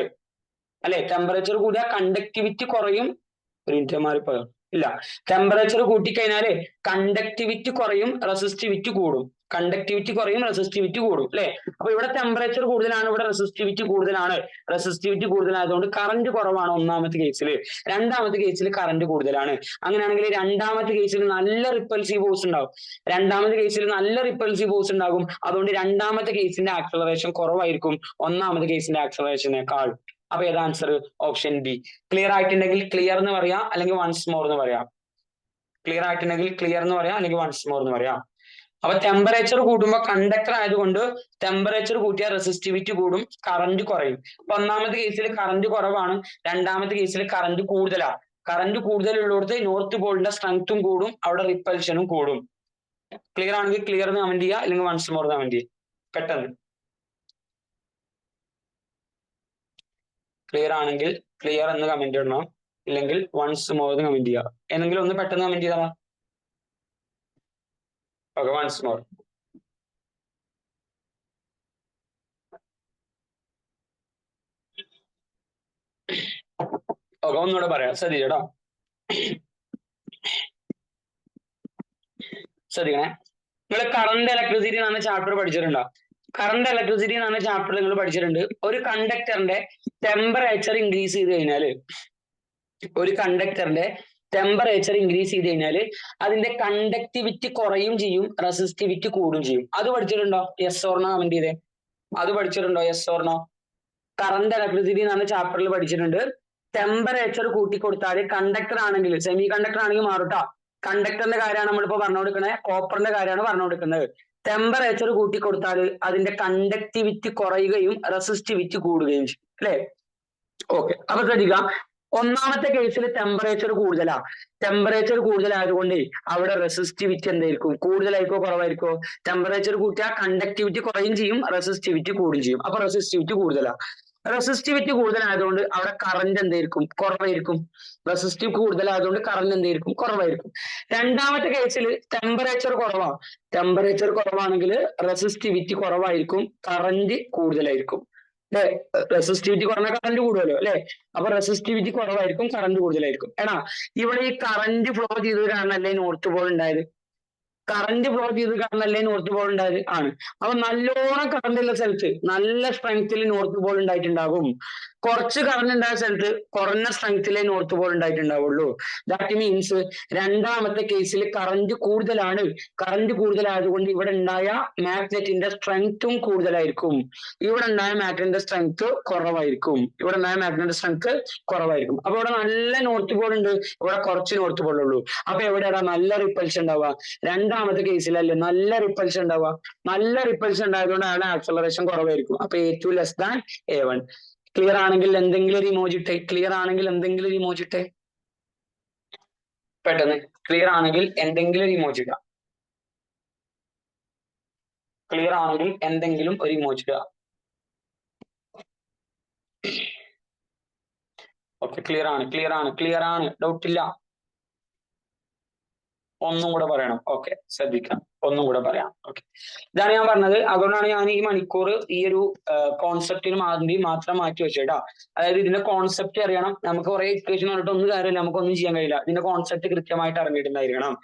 A: അല്ലെ? ടെമ്പറേച്ചർ കൂടിയ കണ്ടക്ടിവിറ്റി കുറയും. ഒരു മിനിറ്റ് മാറിപ്പോയോ? ഇല്ല, ടെമ്പറേച്ചർ കൂട്ടിക്കഴിഞ്ഞാല് കണ്ടക്ടിവിറ്റി കുറയും, റെസിസ്റ്റിവിറ്റി കൂടും. കണ്ടക്ടിവിറ്റി കുറയും, റെസിസ്റ്റിവിറ്റി കൂടും അല്ലെ? അപ്പൊ ഇവിടെ ടെമ്പറേച്ചർ കൂടുതലാണ്, ഇവിടെ റെസിസ്റ്റിവിറ്റി കൂടുതലാണ്. റെസിസ്റ്റിവിറ്റി കൂടുതലായതുകൊണ്ട് കറന്റ് കുറവാണ് ഒന്നാമത്തെ കേസിൽ. രണ്ടാമത്തെ കേസിൽ കറന്റ് കൂടുതലാണ്. അങ്ങനെയാണെങ്കിൽ രണ്ടാമത്തെ കേസിൽ നല്ല റിപ്പൽസീവ് ഫോഴ്സ് ഉണ്ടാവും. അതുകൊണ്ട് രണ്ടാമത്തെ കേസിന്റെ ആക്സലറേഷൻ കുറവായിരിക്കും ഒന്നാമത്തെ കേസിന്റെ ആക്സലറേഷനേക്കാൾ. അപ്പൊ ഏതാ ആൻസർ? Option B. ക്ലിയർ ആയിട്ടുണ്ടെങ്കിൽ ക്ലിയർ എന്ന് പറയാം, അല്ലെങ്കിൽ വൺസ് മോർ എന്ന് പറയാം. ക്ലിയർ ആയിട്ടുണ്ടെങ്കിൽ ക്ലിയർ എന്ന് പറയാം, അല്ലെങ്കിൽ വൺസ് മോർ എന്ന് പറയാം. അപ്പൊ ടെമ്പറേച്ചർ കൂടുമ്പോൾ കണ്ടക്ടർ ആയതുകൊണ്ട് ടെമ്പറേച്ചർ കൂട്ടിയാൽ റെസിസ്റ്റിവിറ്റി കൂടും, കറന്റ് കുറയും. അപ്പൊ ഒന്നാമത്തെ കേസിൽ കറന്റ് കുറവാണ്, രണ്ടാമത്തെ കേസിൽ കറന്റ് കൂടുതലാണ്. കറന്റ് കൂടുതലുള്ളിടത്ത് നോർത്ത് പോളിന്റെ സ്ട്രെങ്ത്തും കൂടും, അവിടെ റിപ്പൽഷനും കൂടും. ക്ലിയർ ആണെങ്കിൽ ക്ലിയർ എന്ന് കമന്റ് ചെയ്യുക, അല്ലെങ്കിൽ വൺസ് മോർ കമന്റ് ചെയ്യുക. പെട്ടെന്ന് ക്ലിയർ ആണെങ്കിൽ ക്ലിയർ എന്ന് കമന്റ് ഇടണം, ഇല്ലെങ്കിൽ വൺസ് മോർ എന്ന് കമന്റ് ചെയ്യുക. ഏതെങ്കിലും ഒന്ന് പെട്ടെന്ന് കമന്റ് ചെയ്താ. Okay, once more. ഓക്കെ, ഒന്നുകൂടെ പറയാം, ശ്രദ്ധിച്ചേട്ടോ. ശ്രദ്ധിക്കണേ, നിങ്ങൾ കറണ്ട് ഇലക്ട്രിസിറ്റി എന്ന ചാപ്റ്റർ പഠിച്ചിട്ടുണ്ടോ? കറണ്ട് ഇലക്ട്രിസിറ്റി എന്ന ചാപ്റ്റർ നിങ്ങൾ പഠിച്ചിട്ടുണ്ട്. ഒരു കണ്ടക്ടറിന്റെ ടെമ്പറേച്ചർ ഇൻക്രീസ് ചെയ്ത് കഴിഞ്ഞാൽ അതിന്റെ കണ്ടക്ടിവിറ്റി കുറയും ചെയ്യും, റെസിസ്റ്റിവിറ്റി കൂടും ചെയ്യും. അത് പഠിച്ചിട്ടുണ്ടോ? യെസ് ഓർ നോ കമന്റ് ചെയ്തേ. അത് പഠിച്ചിട്ടുണ്ടോ? Yes or no? Current electricity എന്ന ചാപ്റ്ററിൽ പഠിച്ചിട്ടുണ്ട്. ടെമ്പറേച്ചർ കൂട്ടിക്കൊടുത്താൽ കണ്ടക്ടർ ആണെങ്കിൽ സെമി കണ്ടക്ടർ ആണെങ്കിൽ മാറൂട്ടാ. കണ്ടക്ടറിന്റെ കാര്യമാണ് നമ്മളിപ്പോ പറഞ്ഞു കൊടുക്കുന്നത്, കോപ്പറിന്റെ കാര്യമാണ് പറഞ്ഞു കൊടുക്കുന്നത്. ടെമ്പറേച്ചർ കൂട്ടിക്കൊടുത്താൽ അതിന്റെ കണ്ടക്ടിവിറ്റി കുറയുകയും റെസിസ്റ്റിവിറ്റി കൂടുകയും ചെയ്യും അല്ലെ. ഓക്കെ, അപ്പൊ ശ്രദ്ധിക്കുക, ഒന്നാമത്തെ കേസിൽ ടെമ്പറേച്ചർ കൂടുതലാ. ടെമ്പറേച്ചർ കൂടുതലായതുകൊണ്ട് അവിടെ റെസിസ്റ്റിവിറ്റി എന്തായിരിക്കും, കൂടുതലായിരിക്കോ കുറവായിരിക്കോ? ടെമ്പറേച്ചർ കൂട്ടിയാൽ കണ്ടക്ടിവിറ്റി കുറയും ചെയ്യും, റെസിസ്റ്റിവിറ്റി കൂടുകയും ചെയ്യും. അപ്പൊ റെസിസ്റ്റിവിറ്റി കൂടുതലാ. റെസിസ്റ്റിവിറ്റി കൂടുതലായതുകൊണ്ട് അവിടെ കറന്റ് എന്തായിരിക്കും, കുറവായിരിക്കും. റെസിസ്റ്റിവ് കൂടുതലായതുകൊണ്ട് കറന്റ് എന്തായിരിക്കും, കുറവായിരിക്കും. രണ്ടാമത്തെ കേസിൽ ടെമ്പറേച്ചർ കുറവാ. ടെമ്പറേച്ചർ കുറവാണെങ്കിൽ റെസിസ്റ്റിവിറ്റി കുറവായിരിക്കും, കറന്റ് കൂടുതലായിരിക്കും. അല്ലെ, റെസിസ്റ്റിവിറ്റി കുറഞ്ഞ കറന്റ് കൂടുമല്ലോ അല്ലെ. അപ്പൊ റെസിസ്റ്റിവിറ്റി കുറവായിരിക്കും, കറന്റ് കൂടുതലായിരിക്കും. എടാ, ഇവിടെ ഈ കറന്റ് ഫ്ലോ ചെയ്തത് കാരണമല്ലേ നോർത്ത് പോൾ ഉണ്ടായത്? കറന്റ് ഫ്ലോ ചെയ്ത് കാരണമല്ലേ നോർത്ത് പോൾ ഉണ്ടായത്? ആണ്. അപ്പൊ നല്ലോണം കറന്റ് ഉള്ള സ്ഥലത്ത് നല്ല സ്ട്രെങ്ത്തിൽ നോർത്ത് പോൾ ഉണ്ടായിട്ടുണ്ടാകും. കുറച്ച് കറന്റ് ഉണ്ടായ സ്ഥലത്ത് കുറഞ്ഞ സ്ട്രെങ്ത്തിലേ നോർത്ത് പോൾ ഉണ്ടായിട്ടുണ്ടാവുള്ളൂ. ദാറ്റ് മീൻസ് രണ്ടാമത്തെ കേസിൽ കറന്റ് കൂടുതലാണ്. കറന്റ് കൂടുതലായതുകൊണ്ട് ഇവിടെ ഉണ്ടായ മാഗ്നറ്റിന്റെ സ്ട്രെങ്ത്തും കൂടുതലായിരിക്കും, ഇവിടെ ഉണ്ടായ മാഗ്നറ്റിന്റെ സ്ട്രെങ്ത് കുറവായിരിക്കും. ഇവിടെ ഉണ്ടായ മാഗ്നറ്റിന്റെ സ്ട്രെങ്ത് കുറവായിരിക്കും. അപ്പൊ ഇവിടെ നല്ല നോർത്ത് പോൾ ഉണ്ട്, ഇവിടെ കുറച്ച് നോർത്ത് പോൾ ഉള്ളൂ. അപ്പൊ എവിടെയാണ് നല്ല റിപ്പൽഷൻ ഉണ്ടാവുക? രണ്ടാമത്തെ കേസിലല്ലേ നല്ല റിപ്പൽഷൻ ഉണ്ടാവുക. നല്ല റിപ്പൽഷൻ ഉണ്ടായതുകൊണ്ട് അയാളുടെ ആക്സലറേഷൻ കുറവായിരിക്കും. അപ്പൊ A2 less than A1. Clear ആണെങ്കിൽ എന്തെങ്കിലും ഒരു ഇമോജി ഇട്ടേ. ക്ലിയർ ആണെങ്കിൽ എന്തെങ്കിലും ഒരു ഇമോജി ഇട്ടേ. പെട്ടെന്ന് ക്ലിയർ ആണെങ്കിൽ എന്തെങ്കിലും ഒരു ഇമോജി ഇടുക. ക്ലിയർ ആണെങ്കിൽ എന്തെങ്കിലും ഒരു ഇമോജി ഇടുക. ഓക്കെ, ക്ലിയർ ആണ്, ക്ലിയർ ആണ്, ക്ലിയർ ആണ്, ഡൗട്ട് ഇല്ല. ഒന്നും കൂടെ പറയണം. ഓക്കെ, ശ്രദ്ധിക്കാം, ഒന്നും കൂടെ പറയാം. ഓക്കെ, ഇതാണ് ഞാൻ പറഞ്ഞത്. അതുകൊണ്ടാണ് ഞാൻ ഈ മണിക്കൂർ ഈ ഒരു കോൺസെപ്റ്റിന് മാത്രം മാറ്റി വെച്ചേട്ടാ. അതായത് ഇതിന്റെ കോൺസെപ്റ്റ് അറിയണം. നമുക്ക് കുറെ ഇക്വേഷൻ പറഞ്ഞിട്ട് ഒന്നും കാര്യമില്ല, നമുക്കൊന്നും ചെയ്യാൻ കഴിയില്ല. ഇതിന്റെ കോൺസെപ്റ്റ് കൃത്യമായിട്ട് അറിഞ്ഞിട്ടുണ്ടായിരിക്കണം.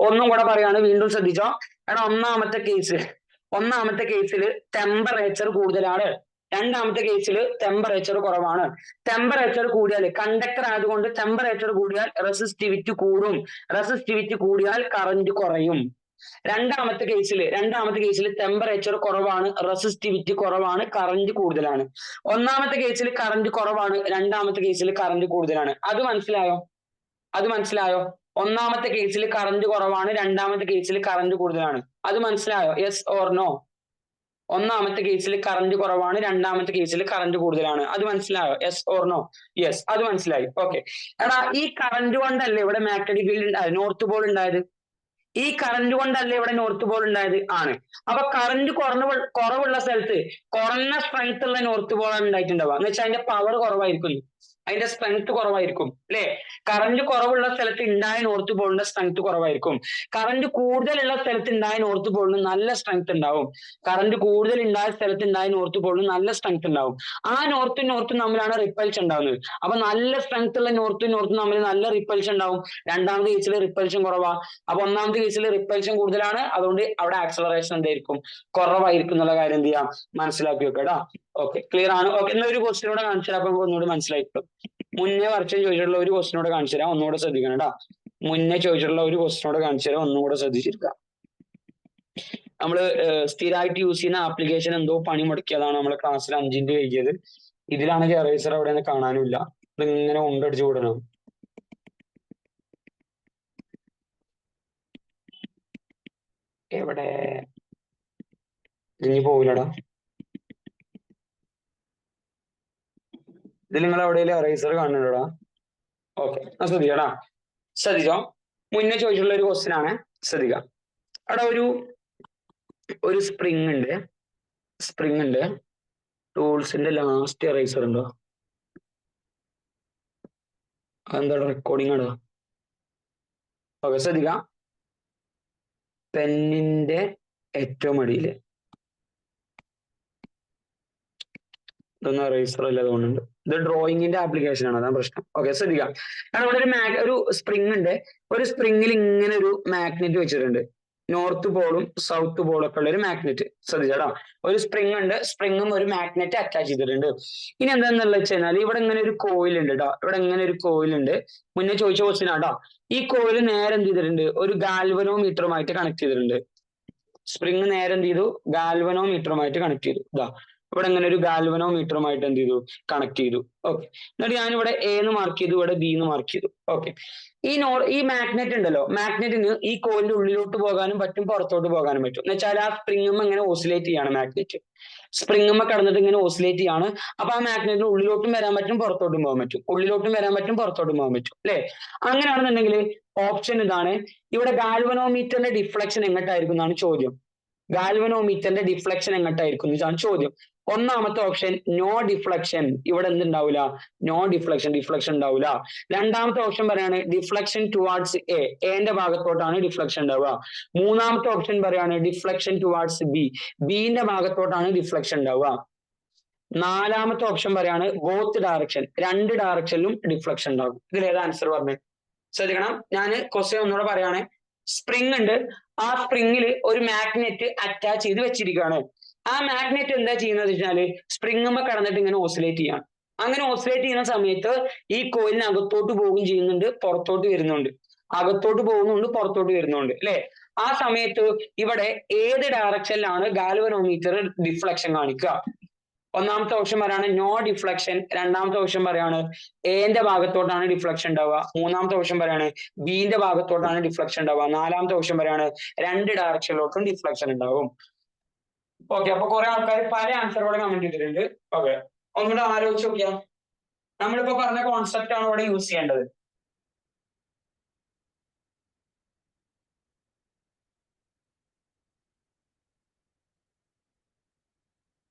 A: ഒന്നും കൂടെ പറയാണ്, വീണ്ടും ശ്രദ്ധിച്ചോ. കാരണം ഒന്നാമത്തെ കേസിൽ ടെമ്പറേച്ചർ കൂടുതലാണ്. രണ്ടാമത്തെ കേസിൽ ടെമ്പറേച്ചർ കുറവാണ്. ടെമ്പറേച്ചർ കൂടിയാൽ, കണ്ടക്ടർ ആയതുകൊണ്ട് ടെമ്പറേച്ചർ കൂടിയാൽ റെസിസ്റ്റിവിറ്റി കൂടും, റെസിസ്റ്റിവിറ്റി കൂടിയാൽ കറന്റ് കുറയും. രണ്ടാമത്തെ കേസിൽ ടെമ്പറേച്ചർ കുറവാണ്, റെസിസ്റ്റിവിറ്റി കുറവാണ്, കറന്റ് കൂടുതലാണ്. ഒന്നാമത്തെ കേസിൽ കറന്റ് കുറവാണ്, രണ്ടാമത്തെ കേസിൽ കറന്റ് കൂടുതലാണ്. അത് മനസ്സിലായോ? ഒന്നാമത്തെ കേസിൽ കറന്റ് കുറവാണ്, രണ്ടാമത്തെ കേസിൽ കറന്റ് കൂടുതലാണ്. അത് മനസ്സിലായോ? Yes or no? ഒന്നാമത്തെ കേസിൽ കറന്റ് കുറവാണ്, രണ്ടാമത്തെ കേസിൽ കറന്റ് കൂടുതലാണ്. അത് മനസ്സിലായോ? Yes or no? യെസ്, അത് മനസ്സിലായി. ഓക്കെ, എടാ, ഈ കറന്റ് കൊണ്ടല്ലേ ഇവിടെ മാഗ്നറ്റിക് ഫീൽഡ് ഉണ്ടായത്, നോർത്ത് പോൾ ഉണ്ടായത്? ഈ കറന്റ് കൊണ്ടല്ലേ ഇവിടെ നോർത്ത് പോൾ ഉണ്ടായത്? ആണ്. അപ്പൊ കറന്റ് കുറവുള്ള സ്ഥലത്ത് കുറഞ്ഞ സ്ട്രെങ്ത് ഉള്ള നോർത്ത് പോൾ ആണ് ഉണ്ടായിട്ടുണ്ടാവുക. എന്ന് വെച്ചാൽ അതിന്റെ പവർ കുറവായിരിക്കും, അതിന്റെ സ്ട്രെങ്ത് കുറവായിരിക്കും അല്ലെ. കറന്റ് കുറവുള്ള സ്ഥലത്ത് ഉണ്ടായ നോർത്ത് പോളിന്റെ സ്ട്രെങ്ത് കുറവായിരിക്കും. കറന്റ് കൂടുതലുള്ള സ്ഥലത്ത് ഉണ്ടായ നോർത്ത് പോളിന് നല്ല സ്ട്രെങ്ത് ഉണ്ടാവും. കറന്റ് കൂടുതൽ ഉണ്ടായ സ്ഥലത്ത് ഉണ്ടായ നോർത്ത് പോളിന് നല്ല സ്ട്രെങ്ത് ഉണ്ടാവും. ആ നോർത്തും തമ്മിലാണ് റിപ്പൽഷൻ ഉണ്ടാവുന്നത്. അപ്പൊ നല്ല സ്ട്രെങ്ത് ഉള്ള നോർത്തും തമ്മിൽ നല്ല റിപ്പൽഷൻ ഉണ്ടാവും. രണ്ടാമത്തെ കേസിൽ റിപ്പൽഷൻ കുറവാ. അപ്പൊ ഒന്നാമത്തെ കേസിൽ റിപ്പൽഷൻ കൂടുതലാണ്, അതുകൊണ്ട് അവിടെ ആക്സലറേഷൻ എന്തായിരിക്കും, കുറവായിരിക്കും എന്നുള്ള കാര്യം എന്ത് ചെയ്യാം, മനസ്സിലാക്കി വെക്കടാ. ഓക്കെ, ക്ലിയർ ആണ്. ഓക്കെ, എന്നാ ഒരു ക്വസ്റ്റിനോടെ കാണിച്ചു തരാം, അപ്പൊ ഒന്നുകൂടി മനസ്സിലായിട്ടോ. മുന്നേ വർഷം ചോദിച്ചിട്ടുള്ള ഒരു ക്വസ്റ്റിനോട് കാണിച്ചു തരാം, ഒന്നുകൂടെ ശ്രദ്ധിക്കണം കേട്ടാ. മുന്നേ ചോദിച്ചിട്ടുള്ള ഒരു ക്വസ്റ്റിനോട് കാണിച്ചു തരാം, ഒന്നുകൂടെ ശ്രദ്ധിച്ചിരിക്കുക. നമ്മള് സ്ഥിരമായിട്ട് യൂസ് ചെയ്യുന്ന ആപ്ലിക്കേഷൻ എന്തോ പണി മുടക്കിയതാണ് നമ്മളെ ക്ലാസ്സിൽ 5 കഴിഞ്ഞത്. ഇതിലാണെങ്കിൽ എറേസർ അവിടെ നിന്ന് കാണാനുമില്ല, ഇതിങ്ങനെ ഉണ്ടടിച്ചു വിടണം. എവിടെ ഇനി പോവില്ലടാ. ഇതിൽ നിങ്ങൾ എവിടെയെങ്കിലും എറേസർ കാണുന്നുണ്ടോടാ? ഓക്കെ, ശ്രദ്ധിച്ചോ. മുന്നേ ചോദിച്ചിട്ടുള്ള ഒരു ക്വസ്റ്റ്യൻ ആണ്, ശ്രദ്ധിക്കാം. അവിടെ ഒരു സ്പ്രിങ് ഉണ്ട്. ടൂൾസിന്റെ ലാസ്റ്റ് എറേസർ ഉണ്ടോ? അതെന്താ റെക്കോർഡിംഗ് ആണോ? ഓക്കെ, ശ്രദ്ധിക്കാം. പെന്നിന്റെ ഏറ്റവും അടിയില് ഇതൊന്നും എറേസർ അല്ല തോന്നുന്നുണ്ട്. ഇത് ഡ്രോയിങ്ങിന്റെ ആപ്ലിക്കേഷൻ ആണ്, അതാണ് പ്രശ്നം. ഓക്കെ, ശ്രദ്ധിക്കാം. അവിടെ ഒരു സ്പ്രിങ് ഉണ്ട്. ഒരു സ്പ്രിങ്ങിൽ ഇങ്ങനെ ഒരു മാഗ്നറ്റ് വെച്ചിട്ടുണ്ട്. നോർത്ത് പോളും സൗത്ത് പോളും ഒക്കെ ഉള്ള ഒരു മാഗ്നറ്റ്. ശ്രദ്ധിച്ചാടാ, ഒരു സ്പ്രിങ് ഉണ്ട്, സ്പ്രിങ്ങും ഒരു മാഗ്നറ്റ് അറ്റാച്ച് ചെയ്തിട്ടുണ്ട്. ഇനി എന്താണെന്നുള്ള വെച്ച് കഴിഞ്ഞാൽ ഇവിടെ ഇങ്ങനെ ഒരു കോയിൽ ഉണ്ട് കേട്ടോ. ഇവിടെ ഇങ്ങനെ ഒരു കോയിൽ ഉണ്ട്. മുന്നേ ചോദിച്ച ക്വസ്റ്റ്യൻ ആട്ടോ. ഈ കോയിൽ നേരെ എന്ത് ചെയ്തിട്ടുണ്ട്, ഒരു ഗാൽവനോമീറ്ററുമായിട്ട് കണക്ട് ചെയ്തിട്ടുണ്ട്. സ്പ്രിങ് നേരെ എന്ത് ചെയ്തു, ഗാൽവനോമീറ്ററുമായിട്ട് കണക്ട് ചെയ്തു. ഇതാ ഇവിടെ ഇങ്ങനെ ഒരു ഗാൽവനോമീറ്ററുമായിട്ട് എന്ത് ചെയ്തു, കണക്ട് ചെയ്തു. ഓക്കെ, എന്നിട്ട് ഞാനിവിടെ എ എന്ന് മാർക്ക് ചെയ്തു, ഇവിടെ ബി എന്ന് മാർക്ക് ചെയ്തു. ഓക്കെ, ഈ മാഗ്നറ്റ് ഉണ്ടല്ലോ, മാഗ്നറ്റിന് ഈ കോയിലിന്റെ ഉള്ളിലോട്ട് പോകാനും പറ്റും, പുറത്തോട്ട് പോകാനും പറ്റും. എന്ന് വെച്ചാൽ ആ സ്പ്രിങ്ങും ഇങ്ങനെ ഓസിലേറ്റ് ചെയ്യാണ്, മാഗ്നറ്റ് സ്പ്രിങ്ങുമ്മ കടന്നിട്ട് ഇങ്ങനെ ഓസിലേറ്റ് ചെയ്യാണ്. അപ്പൊ ആ മാഗ്നറ്റിന് ഉള്ളിലോട്ടും വരാൻ പറ്റും, പുറത്തോട്ടും പോകാൻ പറ്റും, ഉള്ളിലോട്ടും വരാൻ പറ്റും, പുറത്തോട്ടും പോകാൻ പറ്റും അല്ലെ. അങ്ങനെയാണെന്നുണ്ടെങ്കിൽ ഓപ്ഷൻ ഇതാണ്. ഇവിടെ ഗാൽവനോമീറ്ററിന്റെ ഡിഫ്ലക്ഷൻ എങ്ങോട്ടായിരിക്കും എന്നാണ് ചോദ്യം. ഗാൽവനോമീറ്ററിന്റെ ഡിഫ്ലക്ഷൻ എങ്ങോട്ടായിരിക്കും എന്നാണ് ചോദ്യം. ഒന്നാമത്തെ ഓപ്ഷൻ നോ ഡിഫ്ലക്ഷൻ, ഇവിടെ എന്തുണ്ടാവില്ല, നോ ഡിഫ്ലക്ഷൻ, ഡിഫ്ലക്ഷൻ ഉണ്ടാവില്ല. രണ്ടാമത്തെ ഓപ്ഷൻ പറയാണ് ഡിഫ്ലക്ഷൻ ടുവാർഡ്സ് എ, എന്റെ ഭാഗത്തോട്ടാണ് ഡിഫ്ലക്ഷൻ ഉണ്ടാവുക. മൂന്നാമത്തെ ഓപ്ഷൻ പറയാണ് ഡിഫ്ലക്ഷൻ ടുവാർഡ്സ് ബി, ബിന്റെ ഭാഗത്തോട്ടാണ് ഡിഫ്ലക്ഷൻ ഉണ്ടാവുക. നാലാമത്തെ ഓപ്ഷൻ പറയാണ് ബോത്ത് ഡയറക്ഷൻ, രണ്ട് ഡയറക്ഷനിലും ഡിഫ്ലക്ഷൻ ഉണ്ടാകും. ഇതിൽ ഏതാ ആൻസർ പറഞ്ഞത്? ശ്രദ്ധിക്കണം, ഞാൻ ക്വസ്റ്റ്യൻ ഒന്നുകൂടെ പറയാണ്. സ്പ്രിങ് ഉണ്ട്, ആ സ്പ്രിങ്ങിൽ ഒരു മാഗ്നറ്റ് അറ്റാച്ച് ചെയ്ത് വെച്ചിരിക്കുകയാണ്. ആ മാഗ്നറ്റ് എന്താ ചെയ്യുന്നത് വെച്ചാല് സ്പ്രിങ്ങുമ്പോ കടന്നിട്ട് ഇങ്ങനെ ഓസിലേറ്റ് ചെയ്യാം. അങ്ങനെ ഓസിലേറ്റ് ചെയ്യുന്ന സമയത്ത് ഈ കോയിലിന് അകത്തോട്ട് പോവുകയും ചെയ്യുന്നുണ്ട്, പുറത്തോട്ട് വരുന്നുണ്ട്, അകത്തോട്ട് പോകുന്നുണ്ട്, പുറത്തോട്ട് വരുന്നുണ്ട് അല്ലെ. ആ സമയത്ത് ഇവിടെ ഏത് ഡയറക്ഷനിലാണ് ഗാൽവനോമീറ്റർ ഡിഫ്ലക്ഷൻ കാണിക്കുക? ഒന്നാമത്തെ ഓപ്ഷൻ പറയാണ് നോ ഡിഫ്ലക്ഷൻ, രണ്ടാമത്തെ ഓപ്ഷൻ പറയാണ് എന്റെ ഭാഗത്തോട്ടാണ് ഡിഫ്ലക്ഷൻ ഉണ്ടാവുക, മൂന്നാമത്തെ ഓപ്ഷൻ പറയാണ് ബിന്റെ ഭാഗത്തോട്ടാണ് ഡിഫ്ലക്ഷൻ ഉണ്ടാവുക, നാലാമത്തെ ഓപ്ഷൻ പറയാണ് രണ്ട് ഡയറക്ഷനിലോട്ടും ഡിഫ്ലക്ഷൻ ഉണ്ടാവും. ഓക്കെ, അപ്പൊ കുറെ ആൾക്കാർ പല ആൻസറുകളും കമന്റ് ചെയ്തിട്ടുണ്ട്. ഓക്കെ, ഒന്നുകൂടെ ആലോചിച്ച് നോക്കിയാ, നമ്മളിപ്പോ പറഞ്ഞ കോൺസെപ്റ്റ് ആണ് ഇവിടെ യൂസ് ചെയ്യേണ്ടത്.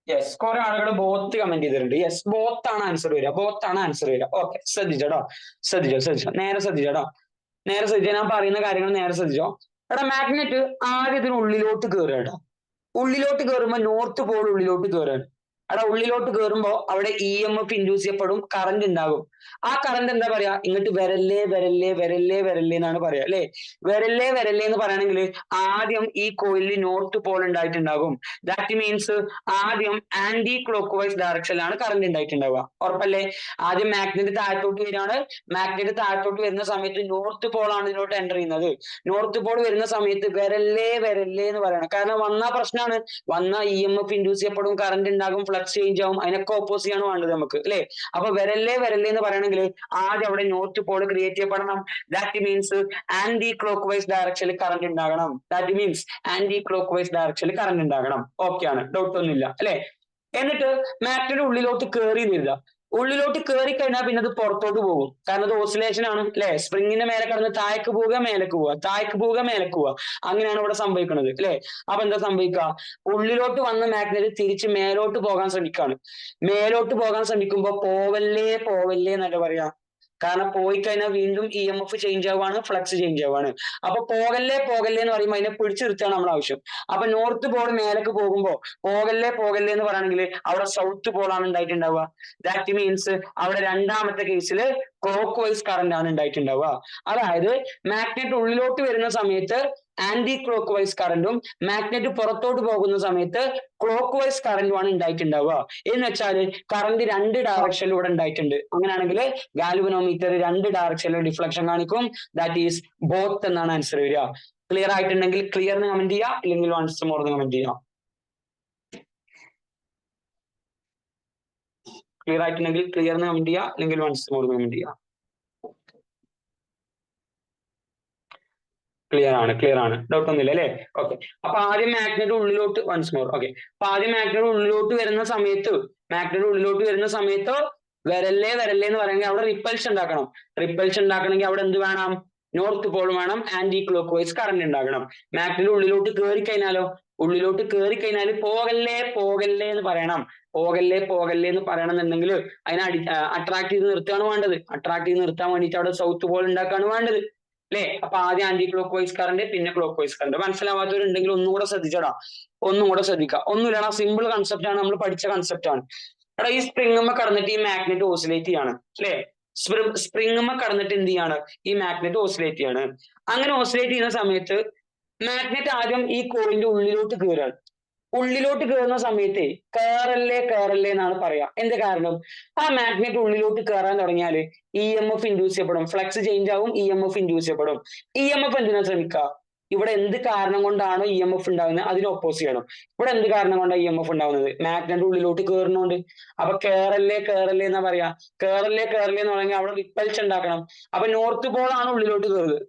A: യെസ്, കുറെ ആളുകൾ ബോത്ത് കമന്റ് ചെയ്തിട്ടുണ്ട്. യെസ്, ബോത്ത് ആണ് ആൻസർ വരിക, ബോത്ത് ആണ് ആൻസർ വരിക. ഓക്കെ, ശ്രദ്ധിച്ചോ, നേരെ ശ്രദ്ധിച്ചോ, നേരെ ശ്രദ്ധിച്ചോ, ഞാൻ പറയുന്ന കാര്യങ്ങൾ നേരെ ശ്രദ്ധിച്ചോ. എടാ, മാഗ്നറ്റ് ആദ്യം ഇതിന് ഉള്ളിലോട്ട് കയറുക കേട്ടോ. ഉള്ളിലോട്ട് കയറുമ്പോ നോർത്ത് പോൾ ഉള്ളിലോട്ട് കയറുകയാണ്. അവിടെ ഉള്ളിലോട്ട് കയറുമ്പോ അവിടെ EMF ഇൻഡ്യൂസ് ചെയ്യപ്പെടും, കറണ്ട് ഉണ്ടാകും. ആ കറണ്ട് എന്താ പറയാ, ഇങ്ങോട്ട് വരല്ലേ വരല്ലേ വരല്ലേ വരല്ലേ എന്നാണ് പറയാ അല്ലെ. വരല്ലേ വരല്ലേ എന്ന് പറയണെങ്കിൽ ആദ്യം ഈ കോയിലിൽ നോർത്ത് പോൾ ഉണ്ടായിട്ടുണ്ടാകും. ദാറ്റ് മീൻസ് ആദ്യം ആന്റി ക്ലോക്ക് വൈസ് ഡയറക്ഷനിലാണ് കറണ്ട് ഉണ്ടായിട്ടുണ്ടാവുക. ഉറപ്പല്ലേ? ആദ്യം മാഗ്നറ്റ് താഴത്തോട്ട് വരികയാണ്. മാഗ്നറ്റ് താഴത്തോട്ട് വരുന്ന സമയത്ത് നോർത്ത് പോൾ ആണ് ഇതിലോട്ട് എൻ്റർ ചെയ്യുന്നത്. നോർത്ത് പോൾ വരുന്ന സമയത്ത് വരല്ലേ വരല്ലേ എന്ന് പറയണം. കാരണം വന്ന പ്രശ്നമാണ്, വന്ന EMF ഇൻഡ്യൂസ് ചെയ്യപ്പെടും, കറണ്ട് ഉണ്ടാകും, ഫ്ലക്സ് ചേഞ്ച് ആവും. അതിനൊക്കെ ഓപ്പോസിറ്റ് ആണ് വേണ്ടത് നമുക്ക് അല്ലെ. അപ്പൊ വരല്ലേ വരല്ലേ എന്ന് പറയണമെങ്കിൽ ആദ്യം അവിടെ നോർത്ത് പോൾ ക്രിയേറ്റ് ചെയ്യപ്പെടണം. That means anti clockwise ഡയറക്ഷനിൽ കറണ്ട് ഉണ്ടാകണം. That means anti clockwise ഡയറക്ഷനിൽ കറണ്ട് ഉണ്ടാകണം. ഓക്കെ ആണ്, ഡൗട്ട് ഒന്നുമില്ല അല്ലെ. എന്നിട്ട് മാഗ്നറ്റ് ഉള്ളിലോട്ട് കയറി വരുക. ഉള്ളിലോട്ട് കയറി കഴിഞ്ഞാൽ പിന്നെ അത് പുറത്തോട്ട് പോകും. കാരണം അത് ഓസിലേഷൻ ആണ് അല്ലെ. സ്പ്രിങ്ങിന്റെ മേലെ കടന്ന് താഴേക്ക് പോവുക, മേലേക്ക് പോവുക, താഴേക്ക് പോവുക, മേലേക്ക് പോവുക, അങ്ങനെയാണ് ഇവിടെ സംഭവിക്കുന്നത് അല്ലെ. അപ്പൊ എന്താ സംഭവിക്കുക? ഉള്ളിലോട്ട് വന്ന മാഗ്നറ്റ് തിരിച്ച് മേലോട്ട് പോകാൻ ശ്രമിക്കുകയാണ്. മേലോട്ട് പോകാൻ ശ്രമിക്കുമ്പോ പോവല്ലേ പോവല്ലേ എന്നല്ല പറയാ. കാരണം പോയി കഴിഞ്ഞാൽ വീണ്ടും EMF ചേഞ്ച് ആവുകയാണ്, ഫ്ലക്സ് ചേഞ്ച് ആവുകയാണ്. അപ്പൊ പോകല്ലേ പോകല്ലേ എന്ന് പറയുമ്പോൾ അതിനെ പിടിച്ചു നിർത്തുകയാണ് നമ്മൾ ആവശ്യം. അപ്പൊ നോർത്ത് പോൾ മേലേക്ക് പോകുമ്പോ പോകല്ലേ പോകല്ലേ എന്ന് പറയുകയാണെങ്കിൽ അവിടെ സൗത്ത് പോൾ ആണ് ഉണ്ടായിട്ടുണ്ടാവുക. ദാറ്റ് മീൻസ് അവിടെ രണ്ടാമത്തെ കേസിൽ ക്ലോക്ക് വൈസ് കറണ്ട് ആണ് ഉണ്ടായിട്ടുണ്ടാവുക. അതായത് മാഗ്നറ്റ് ഉള്ളിലോട്ട് വരുന്ന സമയത്ത് ആന്റി ക്ലോക്ക് വൈസ് കറണ്ടും മാഗ്നറ്റ് പുറത്തോട്ട് പോകുന്ന സമയത്ത് ക്ലോക്ക് വൈസ് കറണ്ടുമാണ് ഉണ്ടായിട്ടുണ്ടാവുക. എന്ന് വെച്ചാൽ കറണ്ട് രണ്ട് ഡയറക്ഷനിലൂടെ ഉണ്ടായിട്ടുണ്ട്. അങ്ങനെയാണെങ്കിൽ ഗാൽവനോമീറ്റർ രണ്ട് ഡയറക്ഷനിൽ ഡിഫ്ലക്ഷൻ കാണിക്കും. ദാറ്റ് ഈസ് ബോത്ത് എന്നാണ് ആൻസർ വരിക. ക്ലിയർ ആയിട്ടുണ്ടെങ്കിൽ ക്ലിയർ എന്ന് കമന്റ് ചെയ്യുക, ഇല്ലെങ്കിൽ വൺസ് മോർ എന്ന് കമന്റ് ചെയ്യുക. ക്ലിയർ ആയിട്ടുണ്ടെങ്കിൽ ക്ലിയർ എന്ന് കമന്റ് ചെയ്യുക, അല്ലെങ്കിൽ വൺസ് മോർ എന്ന് കമന്റ് ചെയ്യുക. ക്ലിയർ ആണ്, ഡൗട്ട് ഒന്നുമില്ല അല്ലെ. ഓക്കെ, അപ്പൊ ആദ്യം മാഗ്നറ്റ് ഉള്ളിലോട്ട് വൺസ് മോർ. ഓക്കെ, അപ്പൊ ആദ്യം മാഗ്നറ്റ് ഉള്ളിലോട്ട് വരുന്ന സമയത്ത് വരല്ലേ വരല്ലേ എന്ന് പറയുമെങ്കിൽ അവിടെ റിപ്പൽഷൻ ഉണ്ടാക്കണം. റിപ്പൽഷൻ ഉണ്ടാക്കണമെങ്കിൽ അവിടെ എന്ത് വേണം? നോർത്ത് പോൾ വേണം, ആന്റി ക്ലോക്ക് വൈസ് കറണ്ട് ഉണ്ടാകണം. മാഗ്നറ്റ് ഉള്ളിലോട്ട് കയറി കഴിഞ്ഞാലോ, ഉള്ളിലോട്ട് കയറി കഴിഞ്ഞാൽ പോകല്ലേ പോകല്ലേ എന്ന് പറയണം. പോകല്ലേ പോകല്ലേ എന്ന് പറയണമെന്നുണ്ടെങ്കിൽ അതിനെ അട്രാക്ട് ചെയ്ത് നിർത്തുകയാണ് വേണ്ടത്. അട്രാക്ട് ചെയ്ത് നിർത്താൻ വേണ്ടിയിട്ട് അവിടെ സൗത്ത് പോൾ ഉണ്ടാക്കുകയാണ് വേണ്ടത് അല്ലെ. അപ്പൊ ആദ്യം ആന്റി ക്ലോക്ക് വൈസ് കറണ്ട്, പിന്നെ ക്ലോക്ക് വൈസ് കറണ്ട്. മനസ്സിലാവാത്തവരുണ്ടെങ്കിൽ ഒന്നും കൂടെ ശ്രദ്ധിച്ചടാ, ശ്രദ്ധിക്കുക. ഒന്നുമില്ലടാ, സിമ്പിൾ കൺസെപ്റ്റ് ആണ്, നമ്മൾ പഠിച്ച കൺസെപ്റ്റ് ആണ്. എടാ, ഈ സ്പ്രിങ്ങുമ്മ കടന്നിട്ട് ഈ മാഗ്നറ്റ് ഓസിലേറ്റ് ചെയ്യാണ് അല്ലെ. സ്പ്രിങ്ങുമ്മ കടന്നിട്ട് എന്ത് ചെയ്യാണ്? ഈ മാഗ്നറ്റ് ഓസിലേറ്റ് ചെയ്യാണ്. അങ്ങനെ ഓസിലേറ്റ് ചെയ്യുന്ന സമയത്ത് മാഗ്നറ്റ് ആദ്യം ഈ കോയിലിന്റെ ഉള്ളിലോട്ട് കയറാണ്. ഉള്ളിലോട്ട് കയറുന്ന സമയത്ത് കയറല്ലേ കയറല്ലേ എന്നാണ് പറയാ. എന്ത് കാരണം? ആ മാഗ്നറ്റ് ഉള്ളിലോട്ട് കയറാൻ തുടങ്ങിയാല് EMF ഇൻഡ്യൂസ് ചെയ്യപ്പെടും, ഫ്ലക്സ് ചേഞ്ച് ആവും, EMF ഇൻഡ്യൂസ് ചെയ്യപ്പെടും. EMF എന്തിനാ ശ്രമിക്കുക? ഇവിടെ എന്ത് കാരണം കൊണ്ടാണോ ഇ എം എഫ് ഉണ്ടാകുന്നത് അതിന് ഓപ്പോസ് ചെയ്യണം. ഇവിടെ എന്ത് കാരണം കൊണ്ടാണ് ഇ എം എഫ് ഉണ്ടാകുന്നത്? മാഗ്നറ്റിന്റെ ഉള്ളിലോട്ട് കയറുന്നോണ്ട്. അപ്പൊ കേറല്ലേ എന്നാ പറയാ. കേറല്ലേ എന്ന് പറഞ്ഞാൽ അവിടെ റിപ്പൽഷൻ ഉണ്ടാക്കണം. അപ്പൊ നോർത്ത് പോൾ ആണ് ഉള്ളിലോട്ട് കയറുന്നത്.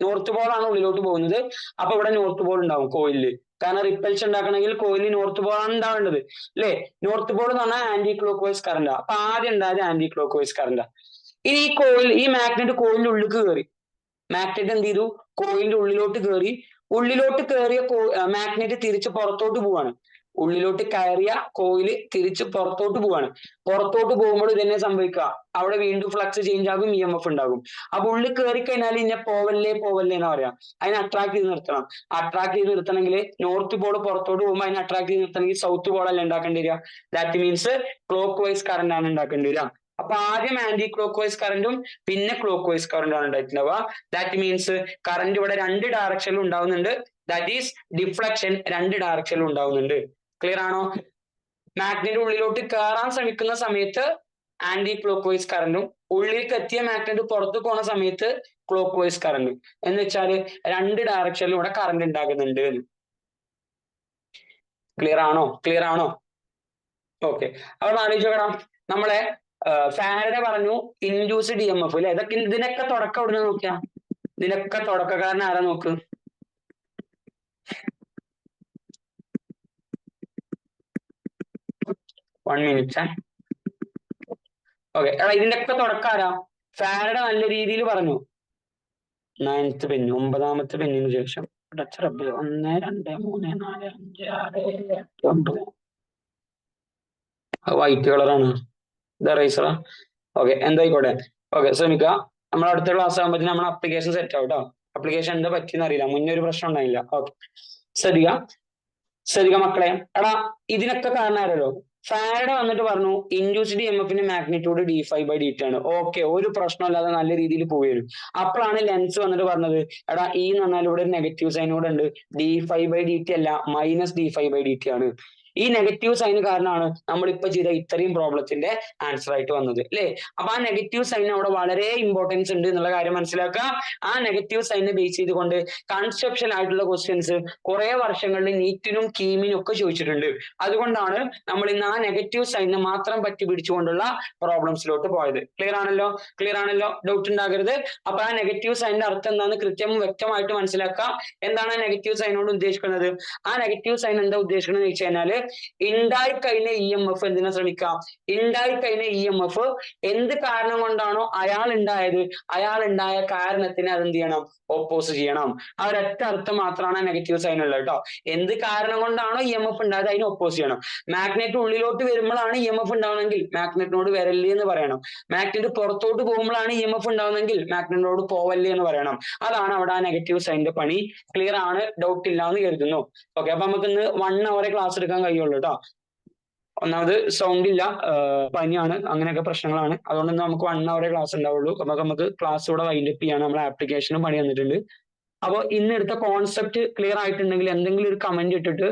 A: നോർത്ത് പോൾ ആണ് ഉള്ളിലോട്ട് പോകുന്നത്. അപ്പൊ ഇവിടെ നോർത്ത് പോൾ ഉണ്ടാവും കോയിലില്. കാരണം റിപ്പൽഷൻ ഉണ്ടാക്കണമെങ്കിൽ കോയിലിൽ നോർത്ത് പോൾ ആണ് ഉണ്ടാവേണ്ടത് അല്ലെ. നോർത്ത് പോൾ എന്ന് പറഞ്ഞാൽ ആന്റി ക്ലോക്ക് വൈസ് കറന്റ്. അപ്പൊ ആദ്യം ഉണ്ടായത് ആന്റി ക്ലോക്ക് വൈസ് കറന്റ്. ഇനി ഈ മാഗ്നറ്റ് കോയിലിന്റെ ഉള്ളിൽ കയറി. മാഗ്നറ്റ് എന്ത് ചെയ്തു? കോയിലിന്റെ ഉള്ളിലോട്ട് കയറി. ഉള്ളിലോട്ട് കയറിയ മാഗ്നറ്റ് തിരിച്ച് പുറത്തോട്ട് പോവാണ്. ഉള്ളിലോട്ട് കയറിയ കോയില് തിരിച്ച് പുറത്തോട്ട് പോവാണ്. പുറത്തോട്ട് പോകുമ്പോൾ ഇതന്നെ സംഭവിക്കുക. അവിടെ വീണ്ടും ഫ്ലക്സ് ചേഞ്ച് ആകും, ഇ എം എഫ് ഉണ്ടാകും. അപ്പൊ ഉള്ളിൽ കയറി കഴിഞ്ഞാൽ ഇന്നെ പോവല്ലേ എന്നാ പറയാ. അതിനെ അട്രാക്ട് ചെയ്ത് നിർത്തണം. അട്രാക്ട് ചെയ്ത് നിർത്തണമെങ്കിൽ നോർത്ത് പോൾ പുറത്തോട്ട് പോകുമ്പോൾ അതിനെ അട്രാക്ട് ചെയ്ത് നിർത്തണമെങ്കിൽ സൗത്ത് പോൾ അല്ല ഉണ്ടാക്കേണ്ടി വരിക. That means clock vice current ആണ് ഉണ്ടാക്കേണ്ടി വരിക. അപ്പൊ ആദ്യം ആന്റി ക്ലോക്ക് വൈസ് കറന്റും പിന്നെ ക്ലോക്ക് വൈസ് കറന്റും ആണ് ഉണ്ടായിട്ടുണ്ടാവുക. ദാറ്റ് മീൻസ് കറന്റ് ഇവിടെ രണ്ട് ഡയറക്ഷനിലും ഉണ്ടാവുന്നുണ്ട്. ദാറ്റ് ഈസ് ഡിഫ്ലക്ഷൻ രണ്ട് ഡയറക്ഷനിലും ഉണ്ടാവുന്നുണ്ട്. ക്ലിയർ ആണോ? മാഗ്നറ്റിന്റെ ഉള്ളിലോട്ട് കയറാൻ ശ്രമിക്കുന്ന സമയത്ത് ആന്റി ക്ലോക്ക് വൈസ് കറന്റും ഉള്ളിലേക്ക് എത്തിയ മാഗ്നറ്റ് പുറത്തു പോണ സമയത്ത് ക്ലോക്ക് വൈസ് കറന്റും. എന്ന് വെച്ചാല് രണ്ട് ഡയറക്ഷനിലും ഇവിടെ കറന്റ് ഉണ്ടാകുന്നുണ്ട്. ക്ലിയർ ആണോ? ഓക്കെ. അപ്പൊ ആലോചിച്ചോക്കണം, നമ്മളെ ഫാരഡെ പറഞ്ഞു ഇൻഡ്യൂസ്ഡ് ഇ എം എഫ് അല്ലെ. ഇതിനൊക്കെ തുടക്കം എവിടെ നോക്കിയാ? ഇതിനൊക്കെ തുടക്കക്കാരൻ ആരാ നോക്ക്? One minute. ഓക്കെ. എടാ ഇതിന്റെയൊക്കെ തുടക്കം ആരാ? ഫാരഡെ നല്ല രീതിയിൽ പറഞ്ഞു. 9th പെന്ന്, 9ാമത്തെ പെന്നിന് ശേഷം 1 2 3 4 5 6 7 8 9. വൈറ്റ് കളറാണ് ഇത്, റൈസറാ. ഓക്കെ, എന്തായിക്കോട്ടെ. ഓക്കെ, ശ്രമിക്കുക. നമ്മൾ അടുത്ത ക്ലാസ് ആകുമ്പോഴത്തേക്കും നമ്മുടെ അപ്ലിക്കേഷൻ സെറ്റ് ആവും കേട്ടോ. അപ്ലിക്കേഷൻ എന്താ പറ്റിയെന്ന് അറിയില്ല, മുന്നേ ഒരു പ്രശ്നം ഉണ്ടായില്ല. ഓക്കെ, ശ്രദ്ധിക്കുക മക്കളെ. എടാ ഇതിനൊക്കെ കാരണം ആരല്ലോ? ഫാരഡെ വന്നിട്ട് പറഞ്ഞു ഇൻഡ്യൂസ്ഡ് ഇ എം എഫിന്റെ മാഗ്നിറ്റ്യൂഡ് d∅/dt ആണ്. ഓക്കെ, ഒരു പ്രശ്നമില്ലാതെ നല്ല രീതിയിൽ പോവുകയും. അപ്പോഴാണ് ലെൻസ് വന്നിട്ട് പറഞ്ഞത് എടാ ഈ എന്ന് പറഞ്ഞാൽ ഇവിടെ ഒരു നെഗറ്റീവ് സൈൻ കൂടെ ഉണ്ട്. d∅/dt അല്ല, -d∅/dt ആണ്. ഈ നെഗറ്റീവ് സൈന് കാരണമാണ് നമ്മളിപ്പോ ചെയ്ത ഇത്രയും പ്രോബ്ലത്തിന്റെ ആൻസർ ആയിട്ട് വന്നത് അല്ലേ. അപ്പൊ ആ നെഗറ്റീവ് സൈൻ അവിടെ വളരെ ഇമ്പോർട്ടൻസ് ഉണ്ട് എന്നുള്ള കാര്യം മനസ്സിലാക്കുക. ആ നെഗറ്റീവ് സൈനെ ബേസ് ചെയ്തുകൊണ്ട് കൺസെപ്ഷൻ ആയിട്ടുള്ള ക്വസ്റ്റ്യൻസ് കുറെ വർഷങ്ങളിൽ നീറ്റിനും കീമിനും ഒക്കെ ചോദിച്ചിട്ടുണ്ട്. അതുകൊണ്ടാണ് നമ്മൾ ഇന്ന് ആ നെഗറ്റീവ് സൈനെ മാത്രം പറ്റി പിടിച്ചുകൊണ്ടുള്ള പ്രോബ്ലംസിലോട്ട് പോയത്. ക്ലിയർ ആണല്ലോ? ഡൗട്ട് ഉണ്ടാകരുത്. അപ്പൊ ആ നെഗറ്റീവ് സൈനിന്റെ അർത്ഥം എന്താണെന്ന് കൃത്യം വ്യക്തമായിട്ട് മനസ്സിലാക്കുക. എന്താണ് ആ നെഗറ്റീവ് സൈനോട് ഉദ്ദേശിക്കുന്നത്? ആ നെഗറ്റീവ് സൈൻ എന്താ ഉദ്ദേശിക്കുന്നത് എന്ന് വെച്ച് കഴിഞ്ഞാല് ഉണ്ടായി കഴിഞ്ഞ ഇ എം എഫ് എന്തിനാ ശ്രമിക്കാം? ഉണ്ടായി കഴിഞ്ഞ ഇ എം എഫ് എന്ത് കാരണം കൊണ്ടാണോ അയാൾ ഉണ്ടായത്, അയാൾ ഉണ്ടായ കാരണത്തിന് അതെന്ത് ചെയ്യണം? ഓപ്പോസ് ചെയ്യണം. ആ ഒരൊറ്റ അർത്ഥം മാത്രമാണ് നെഗറ്റീവ് സൈൻ ഉള്ളത് കേട്ടോ. എന്ത് കാരണം കൊണ്ടാണോ ഇ എം എഫ് ഉണ്ടായത് അതിനെ ഓപ്പോസ് ചെയ്യണം. മാഗ്നറ്റ് ഉള്ളിലോട്ട് വരുമ്പോഴാണ് ഇ എം എഫ് ഉണ്ടാവണമെങ്കിൽ മാഗ്നറ്റിനോട് വരല്ലേ എന്ന് പറയണം. മാഗ്നറ്റ് പുറത്തോട്ട് പോകുമ്പോഴാണ് ഇ എം എഫ് ഉണ്ടാവുന്നെങ്കിൽ മാഗ്നറ്റിനോട് പോവല്ലേ എന്ന് പറയണം. അതാണ് അവിടെ ആ നെഗറ്റീവ് സൈനിന്റെ പണി. ക്ലിയർ ആണ്? ഡൗട്ട് ഇല്ല എന്ന് കരുതുന്നു. ഓക്കെ, അപ്പൊ നമുക്ക് ഇന്ന് 1 hour ക്ലാസ് എടുക്കാൻ കഴിയുള്ളൂ കേട്ടോ. ഒന്നാമത് സൗണ്ട് ഇല്ല, പനിയാണ്, അങ്ങനെയൊക്കെ പ്രശ്നങ്ങളാണ്. അതുകൊണ്ട് നമുക്ക് 1 hour ക്ലാസ് ഉണ്ടാവുള്ളൂ. അപ്പൊ നമുക്ക് ക്ലാസ് ഇവിടെ വൈൻഡപ്പ് ചെയ്യാണ്. നമ്മളെ ആപ്ലിക്കേഷനും പണി വന്നിട്ടുണ്ട്. അപ്പോൾ ഇന്ന് എടുത്ത കോൺസെപ്റ്റ് ക്ലിയർ ആയിട്ടുണ്ടെങ്കിൽ എന്തെങ്കിലും ഒരു കമന്റ് ഇട്ടിട്ട്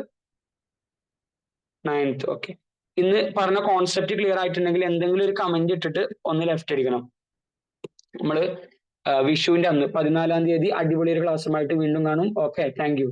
A: 9th. ഓക്കെ, ഇന്ന് പറഞ്ഞ കോൺസെപ്റ്റ് ക്ലിയർ ആയിട്ടുണ്ടെങ്കിൽ എന്തെങ്കിലും ഒരു കമന്റ് ഇട്ടിട്ട് ഒന്ന് ലെഫ്റ്റ് അടിക്കണം. നമ്മള് വിഷുവിന്റെ അന്ന് 14ാം തീയതി അടിപൊളി ഒരു ക്ലാസ്സുമായിട്ട് വീണ്ടും കാണും. Okay, thank you.